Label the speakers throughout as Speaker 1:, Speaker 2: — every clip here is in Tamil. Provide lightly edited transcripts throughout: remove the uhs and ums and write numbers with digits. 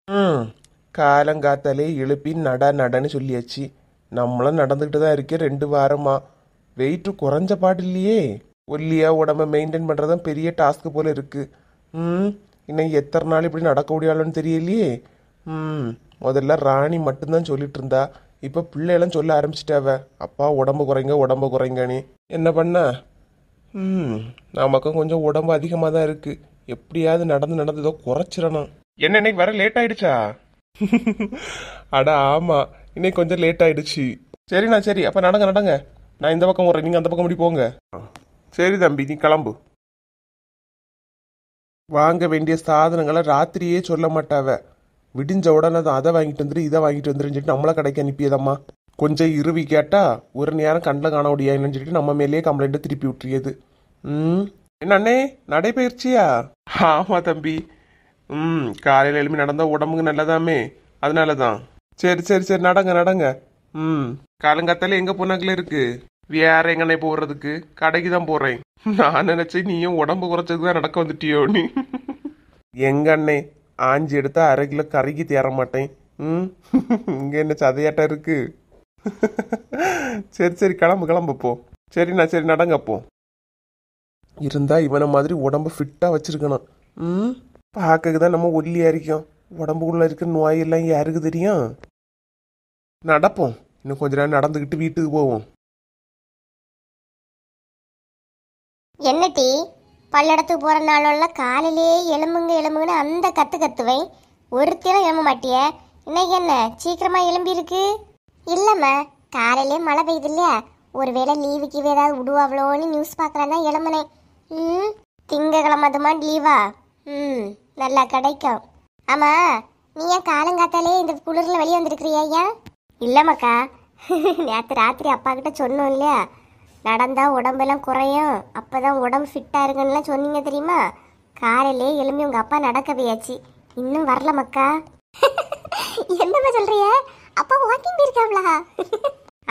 Speaker 1: ம் காலங்காத்தாலே எழுப்பி நடன்னு சொல்லியாச்சு. நம்மளும் நடந்துக்கிட்டு தான் இருக்கேன் 2 வாரமா. வெயிட்டு குறைஞ்ச பாடு இல்லையே. ஒல்லியா உடம்ப மெயின்டைன் பண்ணுறதான் பெரிய டாஸ்க் போல இருக்கு. ம் இன்னும் எத்தனை நாள் இப்படி நடக்க முடியாதுன்னு தெரியலையே. ம் முதல்ல ராணி மட்டும்தான் சொல்லிட்டு இருந்தா. இப்போ பிள்ளையெல்லாம் சொல்ல ஆரம்பிச்சிட்டாவ. அப்பா உடம்பு குறைங்க உடம்பு குறைங்கன்னு. என்ன பண்ண? ம் நமக்கும் கொஞ்சம் உடம்பு அதிகமாக தான் இருக்கு. எப்படியாவது நடந்து நடந்து ஏதோ குறைச்சிடணும். என்ன இன்னைக்கு வர லேட் ஆயிடுச்சா? அட ஆமா, இன்னைக்கு கொஞ்சம் லேட் ஆயிடுச்சு. சரிண்ணா சரி, அப்ப நடங்க நடங்க. நான் இந்த பக்கம் வரேன், நீங்க அந்த பக்கம் முடி போங்க. சரி தம்பி, நீ கிளம்பு. வாங்க வேண்டிய சாதனங்களை ராத்திரியே சொல்ல மாட்டாவ. விடிஞ்ச உடனே தான் அதை வாங்கிட்டு வந்துரு இதை வாங்கிட்டு வந்துருன்னு சொல்லிட்டு நம்மளை கடைக்கு அனுப்பியதம்மா. கொஞ்சம் இருவி கேட்டா ஒரு நேரம் கண்ணில் காண முடியாதுன்னு சொல்லிட்டு நம்ம மேலேயே கம்ப்ளைண்ட்டை திருப்பி விட்டுறியது. ம் என்ன அண்ணே, நடைபயிற்சியா? ஆமா தம்பி. காலையில் எழுப்பி நடந்தா உடம்புக்கு நல்லதாமே, அதனால தான். சரி சரி சரி, நடங்க நடங்க. ம் காலங்காத்தால எங்க போனாங்களே இருக்கு. வேற எங்கண்ணே போறதுக்கு? கடைக்கு தான் போறேன். நான் நினைச்சேன் நீயும் உடம்பு குறைச்சதுக்கு தான் நடக்க வந்துட்டியோ நீ. எங்க அண்ணே, ஆஞ்சி எடுத்தா 1/2 கிலோ கறிக்கு தேற மாட்டேன். ம் இங்க என்ன சதையாட்டம் இருக்கு. சரி சரி, கிளம்பு கிளம்பு போ. சரிண்ணா சரி, நடங்க போ. இருந்தா இவனை மாதிரி உடம்பு ஃபிட்டா வச்சிருக்கணும். ம் பார்க்க தான் நம்ம ஒல்லியா இருக்கோம். உடம்புக்குள்ள இருக்க நோயெல்லாம் யாருக்கு தெரியும்? நடப்போம். இன்னும் கொஞ்ச நேரம் நடந்துக்கிட்டு வீட்டுக்கு போவோம்.
Speaker 2: என்ன டீ, பல்லடத்துக்கு போற நாளெல்லாம் காலையிலே எலும்புங்க எலும்புங்கன்னு அந்த கத்துவேன். ஒருத்தரும் எழும்ப மாட்டிய. இன்னைக்கு என்ன சீக்கிரமா எலும்பி இருக்கு? இல்லம்மா, காலையிலே மழை பெய்யுது இல்லையா, ஒருவேளை லீவுக்கு ஏதாவது விடுவாங்களோன்னு நியூஸ் பார்க்கலான்னா எழும்புனேன். திங்கக்கிழமை அதுமா லீவா? நல்லா கிடைக்கும். ஆமா, நீ ஏன் காலங்காத்தாலே இந்த குளிர்ல வெளியே வந்துருக்கிறியா? ஏன்? இல்லம்மாக்கா, நேற்று ராத்திரி அப்பா கிட்ட சொன்னோம் இல்லையா, நடந்தா உடம்பெல்லாம் குறையும், அப்பதான் உடம்பு ஃபிட்டா இருக்குன்னுலாம் சொன்னீங்க தெரியுமா? காலையிலே எழும்பி உங்க அப்பா நடக்க போயாச்சு, இன்னும் வரல மக்கா. என்னம்மா சொல்றிய? அப்பா வாக்கிங் போயிருக்காங்களா?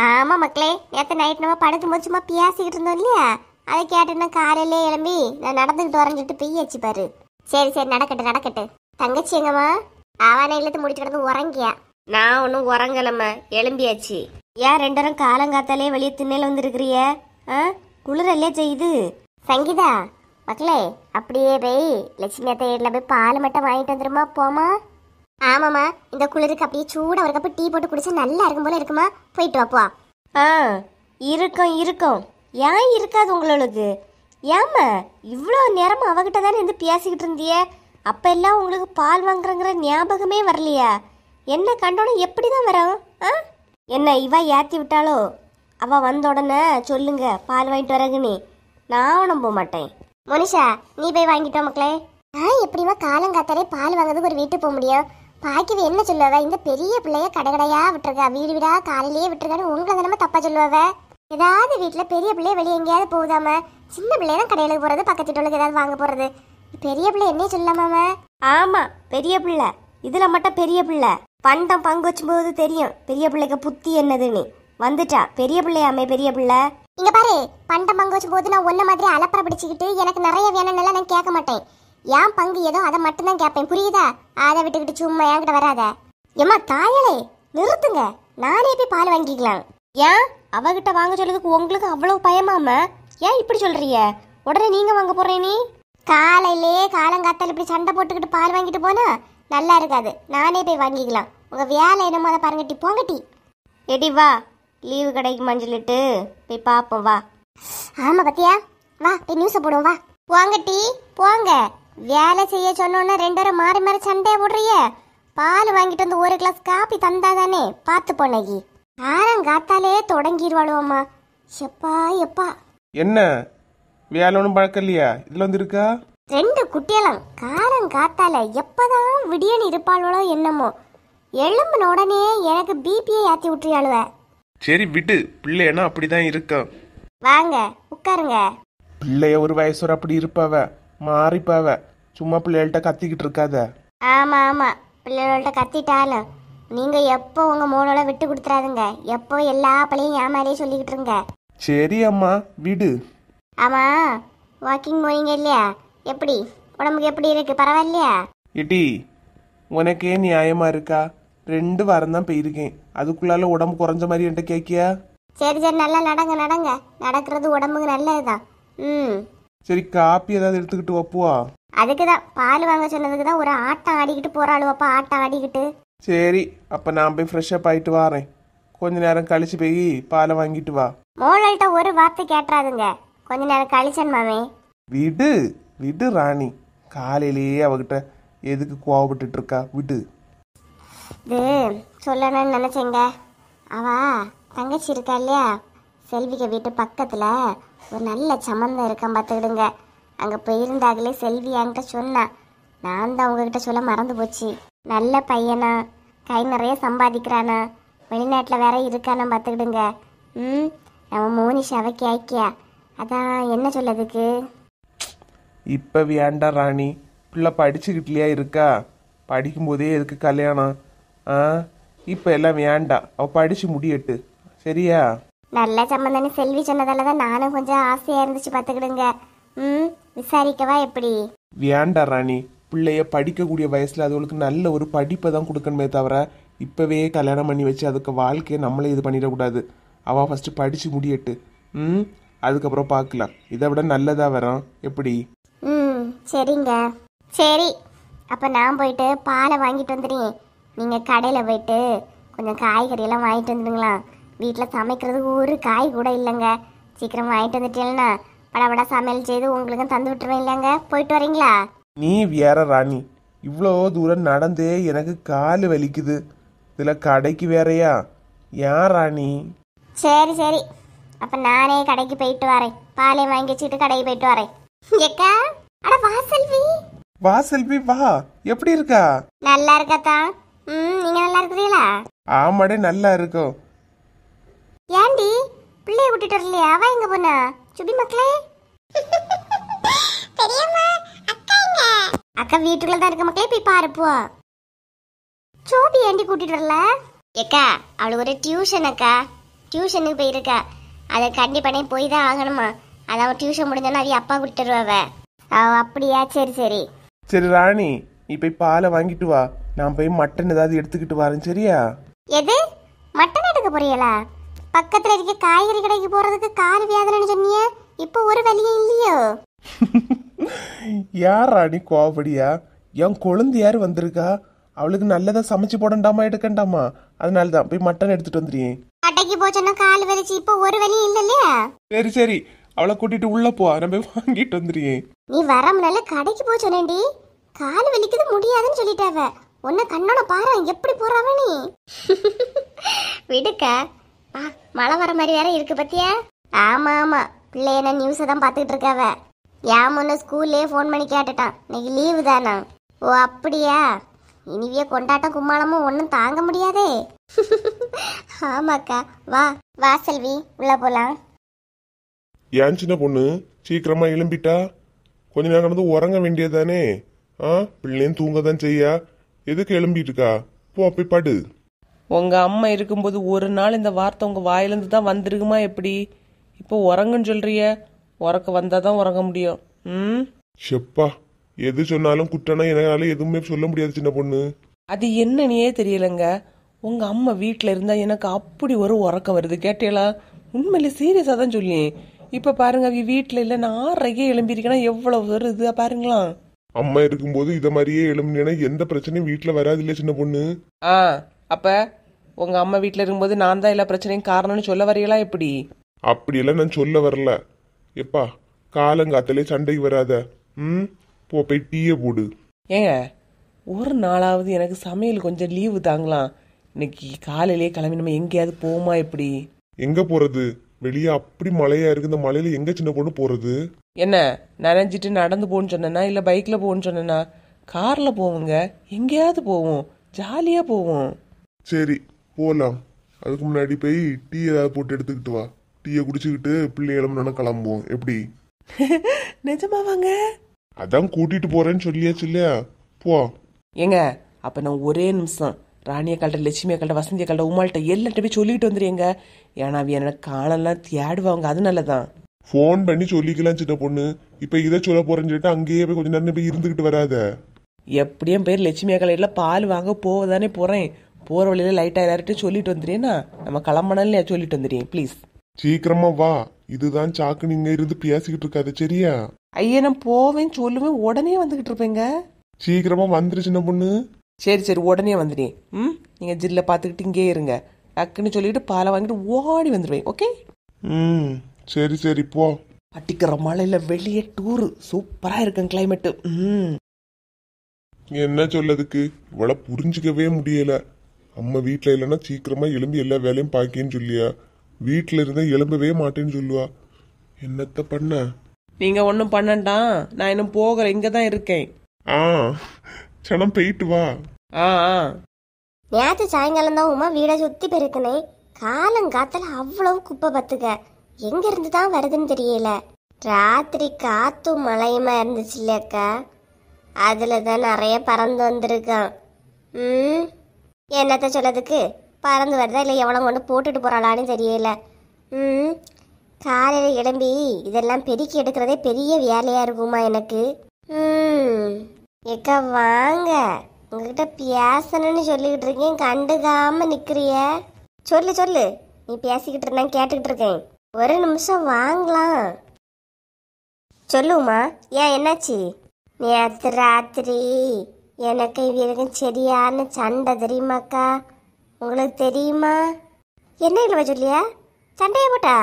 Speaker 2: ஆமா மக்களே, நேற்று நைட் நம்ம படுத்து முடிச்சுமா பேசிக்கிட்டு இருந்தோம் இல்லையா, அதை கேட்டுன்னா காலையிலே எழும்பி நான் நடந்துக்கிட்டு வரஞ்சிட்டு பெய்யாச்சு பாரு. சரி சரி, நடக்கட்டு நடக்கட்டு. தங்கச்சி எங்கம்மா? அவனை இழுத்து முடிச்சு கிடந்து உறங்கியா? நான் ஒன்றும் உறங்கலம்மா, எழும்பியாச்சு. ஏன் 2 பேரும் காலங்காத்தாலே வெளியே திண்ணையில வந்துருக்கிறிய? குளிரல்லே செய்யுது. சங்கீதா மக்களே, அப்படியே போய் லட்சுமி அத்தை வீட்டில் போய் பால் மட்டும் வாங்கிட்டு வந்துருமா போமா? ஆமாம்மா, இந்த குளிருக்கு அப்படியே சூடாக ஒரு கப்பு டீ போட்டு குடிச்சா நல்லா இருக்கும் போல இருக்குமா, போயிட்டு வாப்பா. இருக்கும் இருக்கும். ஏன் இருக்காது உங்களுக்கு? ஏம்மா இவ்வளோ நேரமா அவகிட்ட தானே இருந்து பேசிக்கிட்டு இருந்திய? அப்ப எல்லாம் உங்களுக்கு பால் வாங்குறங்கிற ஞாபகமே வரலையா? என்ன கண்டோன்னு எப்படி தான் வரும்? என்ன இவ ஏற்றி விட்டாலோ? அவ வந்த உடனே சொல்லுங்க பால் வாங்கிட்டு வரகுன்னு. நான் ஒன்றும் போக மாட்டேன். மோனிஷா, நீ போய் வாங்கிட்டோம் மக்களே. எப்படிமா காலங்காத்தாலே பால் வாங்குறதுக்கு ஒரு வீட்டுக்கு போக முடியும்? பாக்கிது என்ன சொல்லுவ? இந்த பெரிய பிள்ளைய கடைக்கடையா விட்டுருக்கா, வீடு வீடா காலையிலேயே விட்டுருக்கான்னு உங்களை தானே தப்பா சொல்லுவ? ஏதாவது வீட்டில் பெரிய பிள்ளைய வெளியே எங்கேயாவது போகுதாம? சின்ன பிள்ளைய தான் கடையிலுக்கு போறது, பக்கத்து வீட்டுக்கு ஏதாவது வாங்க போறது. பெரிய பிள்ளை என்ன சொல்லலாமாம? ஆமா, பெரிய பிள்ளை. இதுல மட்டும் பெரிய பிள்ளை. பண்டம் பங்கு வச்சும்போது தெரியும் பெரிய பிள்ளைக்கு புத்தி என்னதுன்னு. வந்துட்டா பெரிய பிள்ளையாமே பெரிய பிள்ளை. இங்க பாரு, பண்டம் பங்கு வச்சும்போது நான் ஒன்ன மாதிரி அலப்பற பிடிச்சிக்கிட்டு எனக்கு நிறைய வேணும்னு நான் கேட்க மாட்டேன். ஏன் பங்கு ஏதோ அதை மட்டும் தான் கேட்பேன், புரியுதா? அதை விட்டுக்கிட்டு சும்மா என்கிட்ட வராத. ஏம்மா தாயலே, நிறுத்துங்க. நானே போய் பால் வாங்கிக்கலாம். ஏன் அவகிட்ட வாங்க சொல்றதுக்கு உங்களுக்கு அவ்வளவு பயமாம? ஏன் இப்படி சொல்றீங்க? உடனே நீங்க வாங்க போறேன். நீ காலையிலே காலங்காத்தால இப்படி சண்டை போட்டுக்கிட்டு பால் வாங்கிட்டு போனா நல்லா இருக்காது. நானே போய் வாங்கிக்கலாம். உங்க வேலை என்னமோ அதை பாருங்கட்டி, போங்கட்டி. எடி வா, லீவு கிடைக்குமான்னு சொல்லிட்டு போய் பார்ப்போம் வா. ஆமா பத்தியா, வா போய் நியூஸை போடுவோம் வா. போங்கட்டி போங்க. வேலை செய்ய சொன்னோன்னா 2 பேரும் மாறி மாறி சண்டையை போடுறிய. பால் வாங்கிட்டு வந்து 1 கிளாஸ் காப்பி தந்தாதானே பார்த்து போனகி. காத்தாலே தொடங்கிடுவாளுவோம்மா. எப்பா எப்பா.
Speaker 1: என்ன வேலை ஒன்றும் பழக்கம் இல்லையா? இதுல வந்து இருக்கா
Speaker 2: 2 குட்டியெல்லாம் காத்தால எப்பதான் விடியன்னு இருப்பாளோ என்னமோ. எழும்பின உடனே எனக்கு பிபியை ஏற்றி விட்டுறியாளுவ.
Speaker 1: சரி விடு, பிள்ளைன்னா அப்படிதான் இருக்கும்.
Speaker 2: வாங்க உட்காருங்க.
Speaker 1: பிள்ளைய ஒரு வயசு வரை அப்படி இருப்பாவ, மாறிப்பாவ. சும்மா பிள்ளைகள்கிட்ட கத்திக்கிட்டு இருக்காத.
Speaker 2: ஆமா ஆமா, பிள்ளைகள்கிட்ட கத்திட்டாலும் நீங்க எப்போ உங்க மூளோட விட்டு கொடுத்துறாதுங்க. எப்போ எல்லா பிள்ளையும் என் மேலேயே சொல்லிக்கிட்டு இருங்க.
Speaker 1: சரி அம்மா விடு.
Speaker 2: ஆமா, வாக்கிங் போறீங்க இல்லையா? எப்படி உடம்புக்கு எப்படி இருக்கு? பரவாயில்லையா?
Speaker 1: இடி உனக்கே நியாயமா இருக்கா? 2 வாரம் தான் போயிருக்கேன், அதுக்குள்ளால உடம்பு குறைஞ்ச மாதிரி என்கிட்ட கேட்கியா?
Speaker 2: சரி சரி, நல்லா நடங்க நடங்க, நடக்கிறது உடம்புக்கு நல்லதுதான். ம்.
Speaker 1: சரி, காப்பி ஏதாவது எடுத்துக்கிட்டு வப்புவா?
Speaker 2: அதுக்கு தான் பால் வாங்க சொன்னதுக்கு தான் ஒரு ஆட்டம் ஆடிக்கிட்டு போறாளுவப்பா, ஆட்டம் ஆடிக்கிட்டு.
Speaker 1: சரி, அப்போ நான் போய் ஃப்ரெஷ்ஷப் ஆகிட்டு வரேன். கொஞ்ச நேரம் கழிச்சு போய் பாலை வாங்கிட்டு வா.
Speaker 2: மோளல்கிட்ட ஒரு வார்த்தை கேட்டுறாதுங்க, கொஞ்ச நேரம் கழிச்சன் மாமே.
Speaker 1: விடு விடு ராணி, காலையிலேயே அவகிட்ட எதுக்கு கோவப்பட்டுட்டு இருக்கா? விடு.
Speaker 2: இது சொல்லணும்னு நினச்சேங்க. அவ தங்கச்சி இருக்கா இல்லையா, செல்விக்க வீட்டு பக்கத்தில் ஒரு நல்ல சம்மந்தம் இருக்கான் பார்த்துக்கிடுங்க. அங்கே போயிருந்தாங்களே செல்வி என்கிட்ட சொன்னா, நான் தான் உங்ககிட்ட சொல்ல மறந்து போச்சு. நல்ல பையனா, கை நிறைய சம்பாதிக்கிறானா, வெளிநாட்டில் வேற இருக்கானா பார்த்துக்கிடுங்க. ம். நம்ம மோனிஷாவை கேக்கியா, அதான் என்ன சொல்லதுக்கு.
Speaker 1: இப்போ வேண்டாம் ராணி, பிள்ளை படிச்சுக்கிட்டலையா இருக்கா? படிக்கும்போதே எதுக்கு கல்யாணம்? ஆ, இப்போ எல்லாம் வேண்டாம், அவள் படித்து முடியட்டு. சரியா?
Speaker 2: நல்ல சம்மந்தம்னு செல்வி சொன்னதால தான் நானும் கொஞ்சம் ஆசையாக இருந்துச்சு பார்த்துக்கிடுங்க. ம். விசாரிக்கவா எப்படி?
Speaker 1: வேண்டாம் ராணி, பிள்ளைய படிக்கக்கூடிய வயசில் அதுகளுக்கு நல்ல ஒரு படிப்பை தான் கொடுக்கணுமே தவிர இப்போவே கல்யாணம் பண்ணி வச்சு அதுக்கு வாழ்க்கையை நம்மளே இது பண்ணிடக்கூடாது. அவள் ஃபஸ்ட்டு படித்து முடியட்டு. ம். அதுக்கப்புறம் பார்க்கலாம், இதை விட நல்லதாக வரும். எப்படி?
Speaker 2: ம். சரிங்க. சரி, அப்போ நான் போயிட்டு பாலை வாங்கிட்டு வந்துடுறேன். நீங்கள் கடையில் போயிட்டு கொஞ்சம் காய்கறியெல்லாம் வாங்கிட்டு வந்துடுங்களா. வீட்டில் சமைக்கிறதுக்கு ஒரு காய் கூட இல்லைங்க. சீக்கிரம் வாங்கிட்டு வந்துட்டீங்கன்னா படபட சமையல் செய்து உங்களுக்கும் தந்து விட்டுருவேன் இல்லைங்க. போயிட்டு வரீங்களா?
Speaker 1: நீ வேற ராணி, இவ்வளோ தூரம் நடந்தே எனக்கு கால் வலிக்குது, இதில் கடைக்கு வேறையா? ஏன் ராணி?
Speaker 2: சரி சரி, அப்போ நானே கடைக்கு போயிட்டு வரேன். பாலை வாங்கி வச்சுட்டு கடைக்கு போயிட்டு வரேன். ஏக்கா, அட வா செல்வி.
Speaker 1: வா செல்வி வா, எப்படி இருக்கா?
Speaker 2: நல்லா இருக்கத்தா. ம். நீங்கள் நல்லா இருக்கிறீங்களா?
Speaker 1: ஆமாடே, நல்லா இருக்கும்.
Speaker 2: ஏண்டி பிள்ளைய விட்டுட்டு வரலையா? அவ எங்க போனா? சுபி மக்களே, பெரியம்மா அக்கா எங்க? அக்கா வீட்டுக்குள்ள தான் இருக்க மக்களே, போய் பாரு போ. சோபி ஏண்டி கூட்டிட்டு வரல? ஏக்கா, அவளுக்கு ஒரு டியூஷன் அக்கா, டியூஷனுக்கு போயிருக்கா. அதை கண்டிப்பானே போய் தான் ஆகணுமா. அதான் டியூஷன் முடிஞ்சோன்னா அவ அப்பா கூட்டிட்டு வருவாவ. அப்படியா? சரி சரி.
Speaker 1: சரி ராணி, நீ போய் பாலை வாங்கிட்டு வா, நான் போய் மட்டன் ஏதாவது எடுத்துக்கிட்டு வரேன். சரியா?
Speaker 2: எது? மட்டன் எடுக்க போறீங்களா? பக்கத்துல இருக்க காய்கறி கடைக்கு போறதுக்கு கால் வியாதனைன்னு சொன்னீங்க, இப்போ ஒரு வழியும் இல்லையோ?
Speaker 1: யார் ராணி கோவப்படியா? என் குழந்தையாரு வந்திருக்கா, அவளுக்கு நல்லதா சமைச்சு போடண்டாமா எடுக்கண்டாமா, அதனால தான் போய் மட்டன் எடுத்துட்டு வந்துடுறேன்.
Speaker 2: கடைக்கு போச்சோன்னா கால் வலிச்சு, இப்போ ஒரு வழியும் இல்லை இல்லையா?
Speaker 1: சரி சரி, அவளை கூட்டிட்டு உள்ள போ, நான் போய் வாங்கிட்டு வந்துடுறேன்.
Speaker 2: நீ வர முன்னால கடைக்கு போ சொன்னேன்டி. கால் வலிக்குது முடியாதுன்னு சொல்லிட்டாவ. உன்னை கண்ணோட பாரு எப்படி போறாவ நீ. விடுக்கா. மழை வர மாதிரி வேற இருக்கு பத்தியா? ஆமா ஆமா, பிள்ளை என்ன நியூஸை தான் பார்த்துக்கிட்டு இருக்காவ. ஏன் முன்ன ஸ்கூல்லே ஃபோன் பண்ணி கேட்டுட்டான், இன்னைக்கு லீவு தானா. ஓ அப்படியா? இனிவிய கொண்டாட்டம் கும்மாளமும் ஒன்றும் தாங்க முடியாதே. ஆமாக்கா. வா வா செல்வி, உள்ள போலாம்.
Speaker 1: ஏன் சின்ன பொண்ணு சீக்கிரமா எழும்பிட்டா? கொஞ்ச நேரம் வந்து உறங்க வேண்டியதானே? பிள்ளையும் தூங்க தான் செய்யா, எதுக்கு எழும்பிட்டு இருக்கா? போ போய் படு.
Speaker 3: உங்க அம்மா இருக்கும்போது ஒரு நாள் இந்த வார்த்தை உங்க வாயிலிருந்து தான் வந்திருக்குமா எப்படி? இப்போ உறங்குன்னு சொல்றிய, உறக்க வந்தாதான் உறங்க முடியும். ம்.
Speaker 1: ஷெப்பா, எது சொன்னாலும் குற்றனா என்னால எதுவுமே சொல்ல முடியாது சின்ன பொண்ணு.
Speaker 3: அது என்னன்னே தெரியலங்க. உங்க அம்மா வீட்டில் இருந்தா எனக்கு அப்படி ஒரு உறக்கம் வருது, கேட்டீங்களா? உண்மையில சீரியஸா தான் சொல்லி. இப்ப பாருங்க, அவ வீட்டில் இல்லை, நான் 6:30 எழும்பியிருக்கேன்னா எவ்வளவு வருது பாருங்களா.
Speaker 1: அம்மா இருக்கும்போது இத மாதிரியே எழும்பினா எந்த பிரச்சனையும் வீட்டுல வராது இல்ல சின்ன பொண்ணு.
Speaker 3: அப்ப உங்க அம்மா வீட்டில் இருக்கும்போது நான் தான் எல்லா பிரச்சனையும் காரணம்னு சொல்ல வரீங்களா எப்படி?
Speaker 1: அப்படியெல்லாம் நான் சொல்ல வரல. எப்பா, காலங்காத்திலே சண்டைக்கு வராத. போ போய் டீயை போடு.
Speaker 3: ஏங்க, ஒரு நாளாவது எனக்கு சமையல் கொஞ்சம் லீவு தாங்கலாம். இன்னைக்கு காலையிலேயே கிளம்பி நம்ம எங்கேயாவது போகுமா எப்படி?
Speaker 1: எங்க போறது? வெளியே அப்படி மழையா இருக்கு, இந்த மழையில எங்க சின்ன பொண்ணு போறது?
Speaker 3: என்ன நனைஞ்சிட்டு நடந்து போன்னு சொன்னா இல்ல பைக்ல போன்னு சொன்னா? கார்ல போவோங்க, எங்கேயாவது போவோம், ஜாலியா போவோம்.
Speaker 1: சரி போலாம். அதுக்கு முன்னாடி போய் டீ ஏதாவது போட்டு எடுத்துக்கிட்டு வா. டீயை குடிச்சுக்கிட்டு பிள்ளை கிளம்புனா கிளம்புவோம். எப்படி?
Speaker 3: நிஜமாவாங்க?
Speaker 1: அதான் கூட்டிட்டு போறேன்னு சொல்லியாச்சு இல்லையா? போ.
Speaker 3: ஏங்க, அப்ப நான் ஒரே நிமிஷம் ராணிய கல்ட்ட, லட்சுமியை கல்ட்ட, வசந்திய கல்ட்ட, உமாள்கிட்ட எல்லார்ட்ட போய் சொல்லிட்டு வந்துடுங்க. ஏன்னா அவ என்ன காலெல்லாம் தேடுவாங்க, அதனாலதான்.
Speaker 1: ஃபோன் பண்ணி சொல்லிக்கலாம் சின்ன பொண்ணு. இப்ப இதை சொல்ல போறேன்னு சொல்லிட்டு அங்கேயே போய் கொஞ்ச நேரம் போய் இருந்துகிட்டு வராத.
Speaker 3: எப்படியும் பேர் லட்சுமி கடையில் பால் வாங்க போவதானே போகிறேன். போகிற வழியில் லைட்டாக எல்லார்ட்டும் சொல்லிட்டு வந்துடுறேன்னா நம்ம கிளம்பணும்ல சொல்லிட்டு வந்துடுறேன் ப்ளீஸ்.
Speaker 1: சீக்கிரமா வா, இதுதான் சாக்கு. நீங்க இருந்து பேசிக்கிட்டு இருக்காது சரியா?
Speaker 3: ஐயா நான் போவேன் சொல்லுவேன், உடனே வந்துக்கிட்டு இருப்பேங்க.
Speaker 1: சீக்கிரமா வந்துரு சின்ன பொண்ணு.
Speaker 3: சரி சரி உடனே வந்துடுறேன். நீங்கள் ஜில்ல பார்த்துக்கிட்டு இங்கே இருங்க. டக்குன்னு சொல்லிட்டு பாலை வாங்கிட்டு ஓடி வந்துடுவேன். ஓகே
Speaker 1: சரி சரி போ.
Speaker 3: அடிக்கிற மழையில் வெளியே டூரு சூப்பராக இருக்கும் கிளைமேட்டு.
Speaker 1: என்ன சொல்லதுக்கு, இவளை புரிஞ்சுக்கவே முடியல. அம்மா வீட்டுல இல்லைன்னா சீக்கிரமா எழும்பி எல்லா வேலையும் பாக்கேன்னு சொல்லியா, வீட்டுல இருந்தா எழும்பவே மாட்டேன்னு சொல்லுவா. என்னத்த பண்ண?
Speaker 3: நீங்கள் ஒன்றும் பண்ணண்டாம், நான் இன்னும் போகிறேன், இங்கே தான் இருக்கேன்.
Speaker 1: சனம் போயிட்டு வா.
Speaker 3: ஆ
Speaker 2: நேற்று சாயங்காலம் தான் உமா வீடை சுத்தி பெருக்கினேன். காலங்காத்தால அவ்வளவு குப்பை பத்துக்க, எங்க இருந்து தான் வருதுன்னு தெரியல. ராத்திரி காத்தும் மழையுமா இருந்துச்சு இல்லக்கா, அதுல தான் நிறைய பறந்து வந்திருக்கான். என்னத்த சொல்லதுக்கு, பறந்து வருதா இல்லை எவ்வளோ கொண்டு போட்டுட்டு போறாளான்னு தெரியல. காலையில் கிளம்பி இதெல்லாம் பெருக்கி எடுக்கிறதே பெரிய வேலையா இருக்குமா எனக்கு. ஏக்கா வாங்க, உங்ககிட்ட பேசணும்னு சொல்லிக்கிட்டு இருக்கேன், கண்டுக்காம நிக்கிறிய. சொல்லு சொல்லு, நீ பேசிக்கிட்டு இருந்தா கேட்டுக்கிட்டு இருக்கேன். ஒரு நிமிஷம் வாங்கலாம். சொல்லுமா, ஏன் என்னாச்சு? நேற்று ராத்திரி எனக்கு இவருக்கும் சரியான சண்டை தெரியுமாக்கா, உங்களுக்கு தெரியுமா? என்ன இல்லவா சொல்லியா? சண்டையை போட்டா?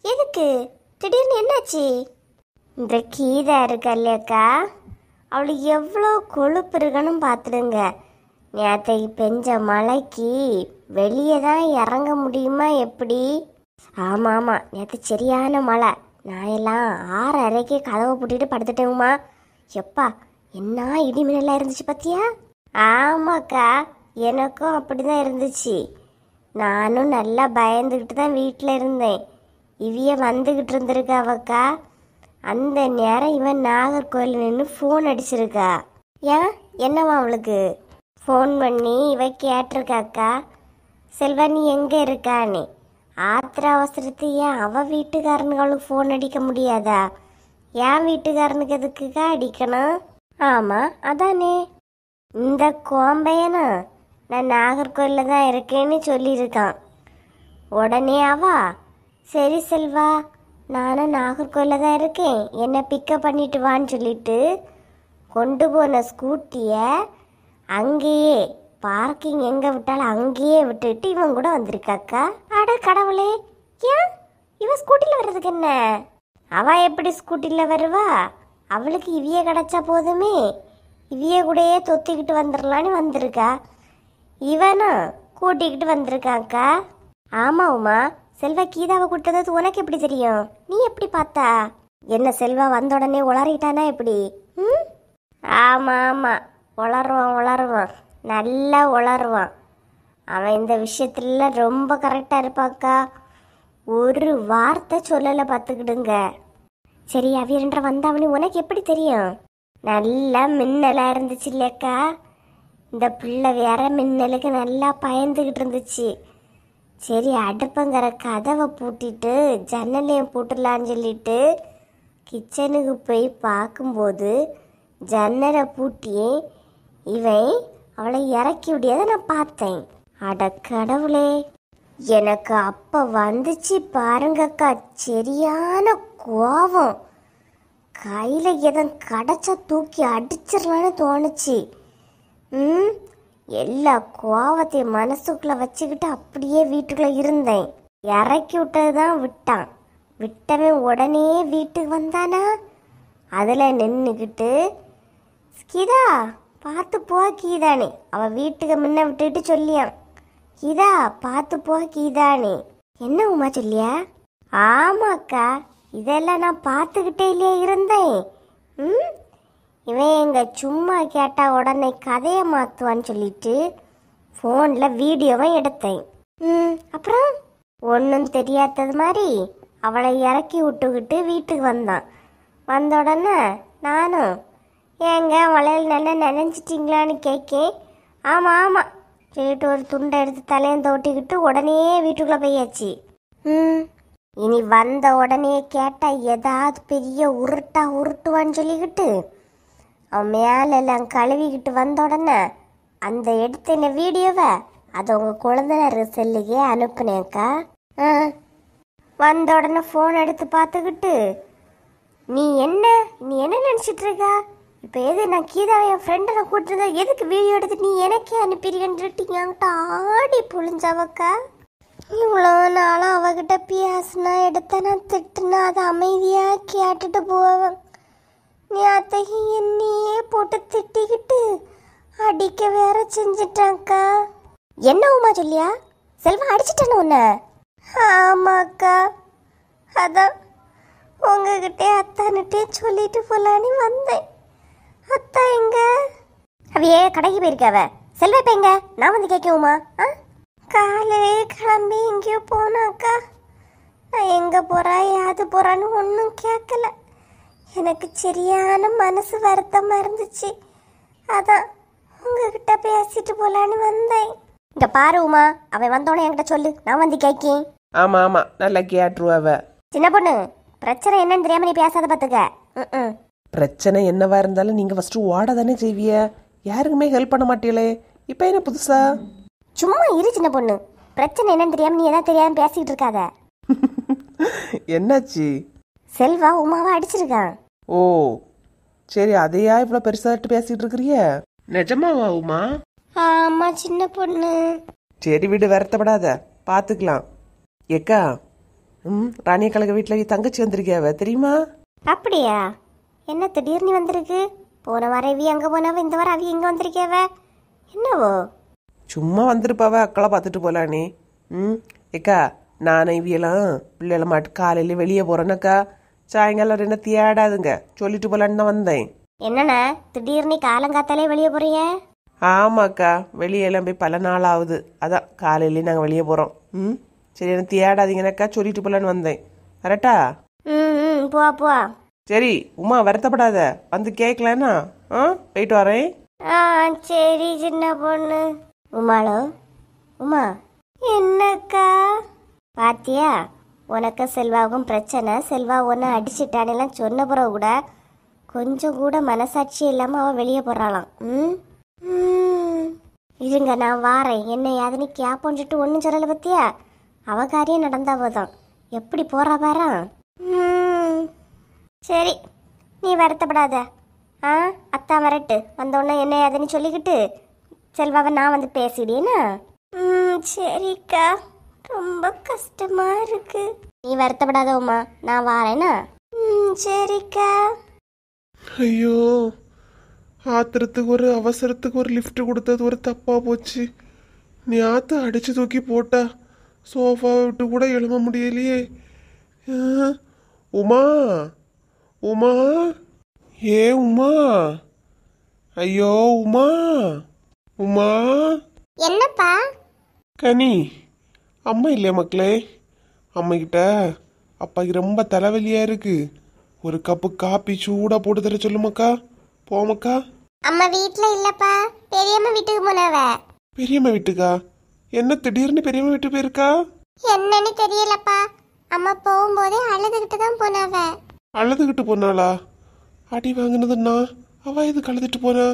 Speaker 2: எதுக்கு திடீர்னு என்னாச்சு? இந்த கீதா இருக்கா இல்லையாக்கா, அவளுக்கு எவ்வளோ கொழுப்பு இருக்குன்னு பார்த்துடுங்க. நேற்றைக்கு பெஞ்ச மழைக்கு வெளியே தான் இறங்க முடியுமா எப்படி? ஆமாம் ஆமாம், நேற்று சரியான மழை. நான் எல்லாம் 6:30க்கு கதவை பூட்டிட்டு படுத்துட்டேங்கம்மா. எப்பா என்ன இடி மின்னலாம் இருந்துச்சு பார்த்தியா? ஆமாக்கா, எனக்கும் அப்படி தான் இருந்துச்சு. நானும் நல்லா பயந்துக்கிட்டு தான் வீட்டில் இருந்தேன். இவைய வந்துக்கிட்டு இருந்திருக்காவக்கா. அந்த நேரம் இவன் நாகர்கோவில் நின்று ஃபோன் அடிச்சிருக்கா. ஏன் என்னவா அவளுக்கு? ஃபோன் பண்ணி இவ கேட்டிருக்காக்கா, செல்வா நீ எங்கே இருக்கான்னு. ஆத்திர அவசரத்து ஏன் அவ வீட்டுக்காரனுக்கு ஃபோன் அடிக்க முடியாதா? என் வீட்டுக்காரனுக்கு எதுக்குக்கா அடிக்கணும்? ஆமாம் அதானே, இந்த கோம்பையனா நான் நாகர்கோவிலில் தான் இருக்கேன்னு சொல்லியிருக்கான். உடனே அவா சரி செல்வா நானும் நாகர்கோவிலில் தான் இருக்கேன், என்னை பிக்கப் பண்ணிட்டு வான்னு சொல்லிட்டு கொண்டு போன ஸ்கூட்டியை அங்கேயே பார்க்கிங் எங்கே விட்டாலும் அங்கேயே விட்டுட்டு இவன் கூட வந்திருக்காக்கா. அட கடவுளே, ஏன் இவன் ஸ்கூட்டியில் வர்றதுக்கு என்ன? அவள் எப்படி ஸ்கூட்டியில் வருவா? அவளுக்கு இவிய கிடச்சா போதுமே, இவிய கூடயே தொத்திக்கிட்டு வந்துடலான்னு வந்திருக்கா. இவனா கூட்டிக்கிட்டு வந்திருக்காக்கா. ஆமாவுமா, செல்வா கீதாவை கொடுத்தது உனக்கு எப்படி தெரியும்? நீ எப்படி பார்த்தா? என்ன செல்வா வந்த உடனே உளறிட்டானா எப்படி? ஆமாம் ஆமாம், உளருவான், நல்லா உளருவான். அவன் இந்த விஷயத்துல ரொம்ப கரெக்டாக இருப்பாக்கா. ஒரு வார்த்தை சொல்லலை பார்த்துக்கிடுங்க. சரி அவியன்ற வந்தவனு உனக்கு எப்படி தெரியும்? நல்லா மின்னலாக இருந்துச்சு இல்லையாக்கா. இந்த பிள்ளை வேற மின்னலுக்கு நல்லா பயந்துக்கிட்டு இருந்துச்சு. சரி அடுப்பங்கிற கதவை பூட்டிட்டு ஜன்னலையும் பூட்டலான்னு சொல்லிட்டு கிச்சனுக்கு போய் பார்க்கும்போது ஜன்னலை பூட்டியே இவன் அவளை இறக்கி விடியதை நான் பார்த்தேன். அட கடவுளே, எனக்கு அப்போ வந்துச்சு பாருங்கக்கா சரியான கோபம். கையில் எதன் கடைச்சா தூக்கி அடிச்சிடலான்னு தோணுச்சு. எல்லா கோவத்தையும் மனசுக்குள்ளே வச்சுக்கிட்டு அப்படியே வீட்டுக்குள்ளே இருந்தேன். இறக்கி விட்டது தான் விட்டான். விட்டவன் உடனே வீட்டுக்கு வந்தானா, அதில் நின்றுக்கிட்டு கீதா பார்த்து போ கீதானே, அவள் வீட்டுக்கு முன்ன விட்டுட்டு சொல்லியான். கீதா பார்த்து போ கீதானே. என்ன உமா சொல்லியா? ஆமாக்கா, இதெல்லாம் நான் பார்த்துக்கிட்டே இல்லையே இருந்தேன். இவன் எங்க சும்மா கேட்டா உடனே கதையை மாற்றுவான்னு சொல்லிட்டு ஃபோனில் வீடியோவை எடுத்தேன். அப்புறம் ஒன்றும் தெரியாதது மாதிரி அவளை இறக்கி விட்டுக்கிட்டு வீட்டுக்கு வந்தான். வந்த உடனே நானும் ஏங்க வளையல் நல்லா நினைஞ்சிட்டிங்களான்னு கேட்கேன். ஆமாம் ஆமாம் சொல்லிட்டு ஒரு துண்டை எடுத்து தலையும் தோட்டிக்கிட்டு உடனே வீட்டுக்குள்ளே போயாச்சு. இனி வந்த உடனே கேட்டால் ஏதாவது பெரிய உருட்டுவான்னு சொல்லிக்கிட்டு அவன் மேலெல்லாம் கழுவிக்கிட்டு வந்த உடனே அந்த எடுத்த வீடியோவை அதை உங்கள் குழந்தைனார் செல்லுக்கே அனுப்புனேக்கா. வந்த உடனே ஃபோன் எடுத்து பார்த்துக்கிட்டு நீ என்ன நினச்சிட்டு இருக்கா? இப்போ எது நான் கீதாவை என் ஃப்ரெண்டை நான் கூட்டிருந்தா எதுக்கு வீடியோ எடுத்து நீ எனக்கே அனுப்பிடுங்கன்ட்டு என்கிட்ட ஆடி புழிஞ்சவக்கா. இவ்வளோ நாளும் அவகிட்ட பேசினா எடுத்த நான் திட்டுனா அதை அமைதியாக கேட்டுட்டு போவேன். நீ அத்தைக்கு என்னையே போட்டு திட்டிக்கிட்டு அடிக்க வேற செஞ்சிட்டாக்கா. என்ன உமா சொல்லியா? செல்வா அடிச்சிட்டானு உன்ன? ஆமாக்கா, அதான் உங்ககிட்டே அத்தானுட்டே சொல்லிட்டு போலான்னு வந்தேன். அத்தா எங்க? அவையே கடைக்கு போயிருக்காவ. செல்வா இப்ப எங்க? நான் வந்து கேட்கவுமா? காலையே கிளம்பி எங்கேயோ போனாக்கா. நான் எங்க போறா யாது போறான்னு ஒன்றும் கேட்கல. எனக்கு சரியான மனசு வருத்தமா இருந்துச்சு. அதான் உங்ககிட்ட பேசிட்டு போலான்னு வந்தேன். இங்க பாரு உமா, அவன் வந்தோடனே என்கிட்ட சொல்லு, நான் வந்து கேட்கேன்.
Speaker 3: ஆமா ஆமா, நல்லா கேட்டுருவாவ.
Speaker 2: சின்ன பொண்ணு, பிரச்சனை என்னன்னு தெரியாம நீ பேசாத பாத்துக்க.
Speaker 3: பிரச்சனை என்னவா இருந்தாலும் நீங்க ஃபர்ஸ்ட் ஓட தானே செய்விய, யாருக்குமே ஹெல்ப் பண்ண மாட்டீங்களே. இப்ப என்ன புதுசா?
Speaker 2: சும்மா இரு சின்ன பொண்ணு, பிரச்சனை என்னன்னு தெரியாம நீ எதாவது தெரியாம பேசிட்டு இருக்காத.
Speaker 3: என்னாச்சு?
Speaker 2: செல்வா உமாவை அடிச்சிருக்கான்.
Speaker 3: ஓ சரி, அதையா இவ்வளவு பெருசாட்டு பேசிட்டு இருக்கிறிய? நிஜமாவா உமா?
Speaker 2: ஆமா சின்ன பொண்ணு.
Speaker 3: சரி விடு, வருத்தப்படாத, பாத்துக்கலாம். ஏக்கா, ராணிய கழக வீட்டுல தங்கச்சி வந்திருக்கியாவ தெரியுமா?
Speaker 2: அப்படியா? என்ன திடீர்னு வந்திருக்கு? போன வாரம் அவி அங்க போனவ, இந்த வாரம் அவி எங்க வந்திருக்கேவ? என்னவோ?
Speaker 3: சும்மா வந்திருப்பாவ, அக்களை பார்த்துட்டு போலானே. ஏக்கா, நானும் இவியெல்லாம் பிள்ளைகளை மாட்டு காலையில வெளியே போறேன்னாக்கா, சாயங்காலம் என்ன தேடாதுங்க சொல்லிட்டு போலான்னு தான் வந்தேன்.
Speaker 2: என்னண்ணா திடீர்னு காலங்காத்தாலே வெளியே போறிய?
Speaker 3: ஆமாக்கா, வெளியெல்லாம் போய் பல நாள் ஆகுது, அதான் காலையிலேயே நாங்கள் வெளியே போகிறோம். சரி, என்ன தேடாதீங்கன்னாக்கா சொல்லிட்டு போலான்னு வந்தேன். கரெக்டா?
Speaker 2: போ போ.
Speaker 3: சரி உமா, வருத்தப்படாத, வந்து கேட்கலன்னா போயிட்டு வரேன்.
Speaker 2: சரி சின்ன பொண்ணு. உமாளோ? உமா என்னக்கா? பாத்தியா, உனக்கு செல்வாவுக்கும் பிரச்சனை, செல்வா உன்னை அடிச்சிட்டானெல்லாம் சொன்ன பிறகு கூட கொஞ்சம் கூட மனசாட்சி இல்லாமல் அவள் வெளியே போகிறாளாம். இருங்க நான் வாரேன், என்ன யாதுன்னு கேப்போன்ட்டு ஒன்றும் சொல்லலை. பத்தியா, அவ காரியம் நடந்தாவதான் எப்படி போறா பாரா. சரி நீ வருத்தப்படாத. அத்தா வரட்டு, வந்தோடனே என்ன யாதுன்னு சொல்லிக்கிட்டு செல்வாவை நான் வந்து பேசிடேனா? சரிக்கா, ரொம்ப கஷ்டமா இருக்கு. நீ வருத்தப்படாத உமா, நான் வாரேனா? சரிக்கா.
Speaker 1: ஐயோ, ஆத்திரத்துக்கு ஒரு அவசரத்துக்கு ஒரு லிஃப்ட் கொடுத்தது ஒரு தப்பா போச்சு. நீ ஆத்த அடிச்சு தூக்கி போட்டா சோஃபாவை விட்டு கூட எழும்ப முடியலையே. உமா, உமா, ஏ உமா, ஐயோ உமா, உமா.
Speaker 2: என்னப்பா?
Speaker 1: கனி, அம்மா இல்லையா மக்களே? அம்மாக்கிட்ட அப்பாக்கு ரொம்ப தலைவலியா இருக்கு, ஒரு கப்பு காப்பி சூடா போட்டு தர சொல்லுமாக்கா. போமக்கா.
Speaker 2: அம்மா வீட்ல இல்லப்பா, பெரியம்மா வீட்டுக்கு போனவ.
Speaker 1: பெரியம்மா வீட்டுக்கா? என்ன திடீர்னு பெரியம்மா வீட்டு போயிருக்கா?
Speaker 2: என்னன்னு தெரியலப்பா, அம்மா போகும்போதே அழுதுகிட்டு தான் போனவ.
Speaker 1: அழுதுகிட்டு போனாளா? அடி வாங்கினதுன்னா அவ இது கழுதுட்டு போனா?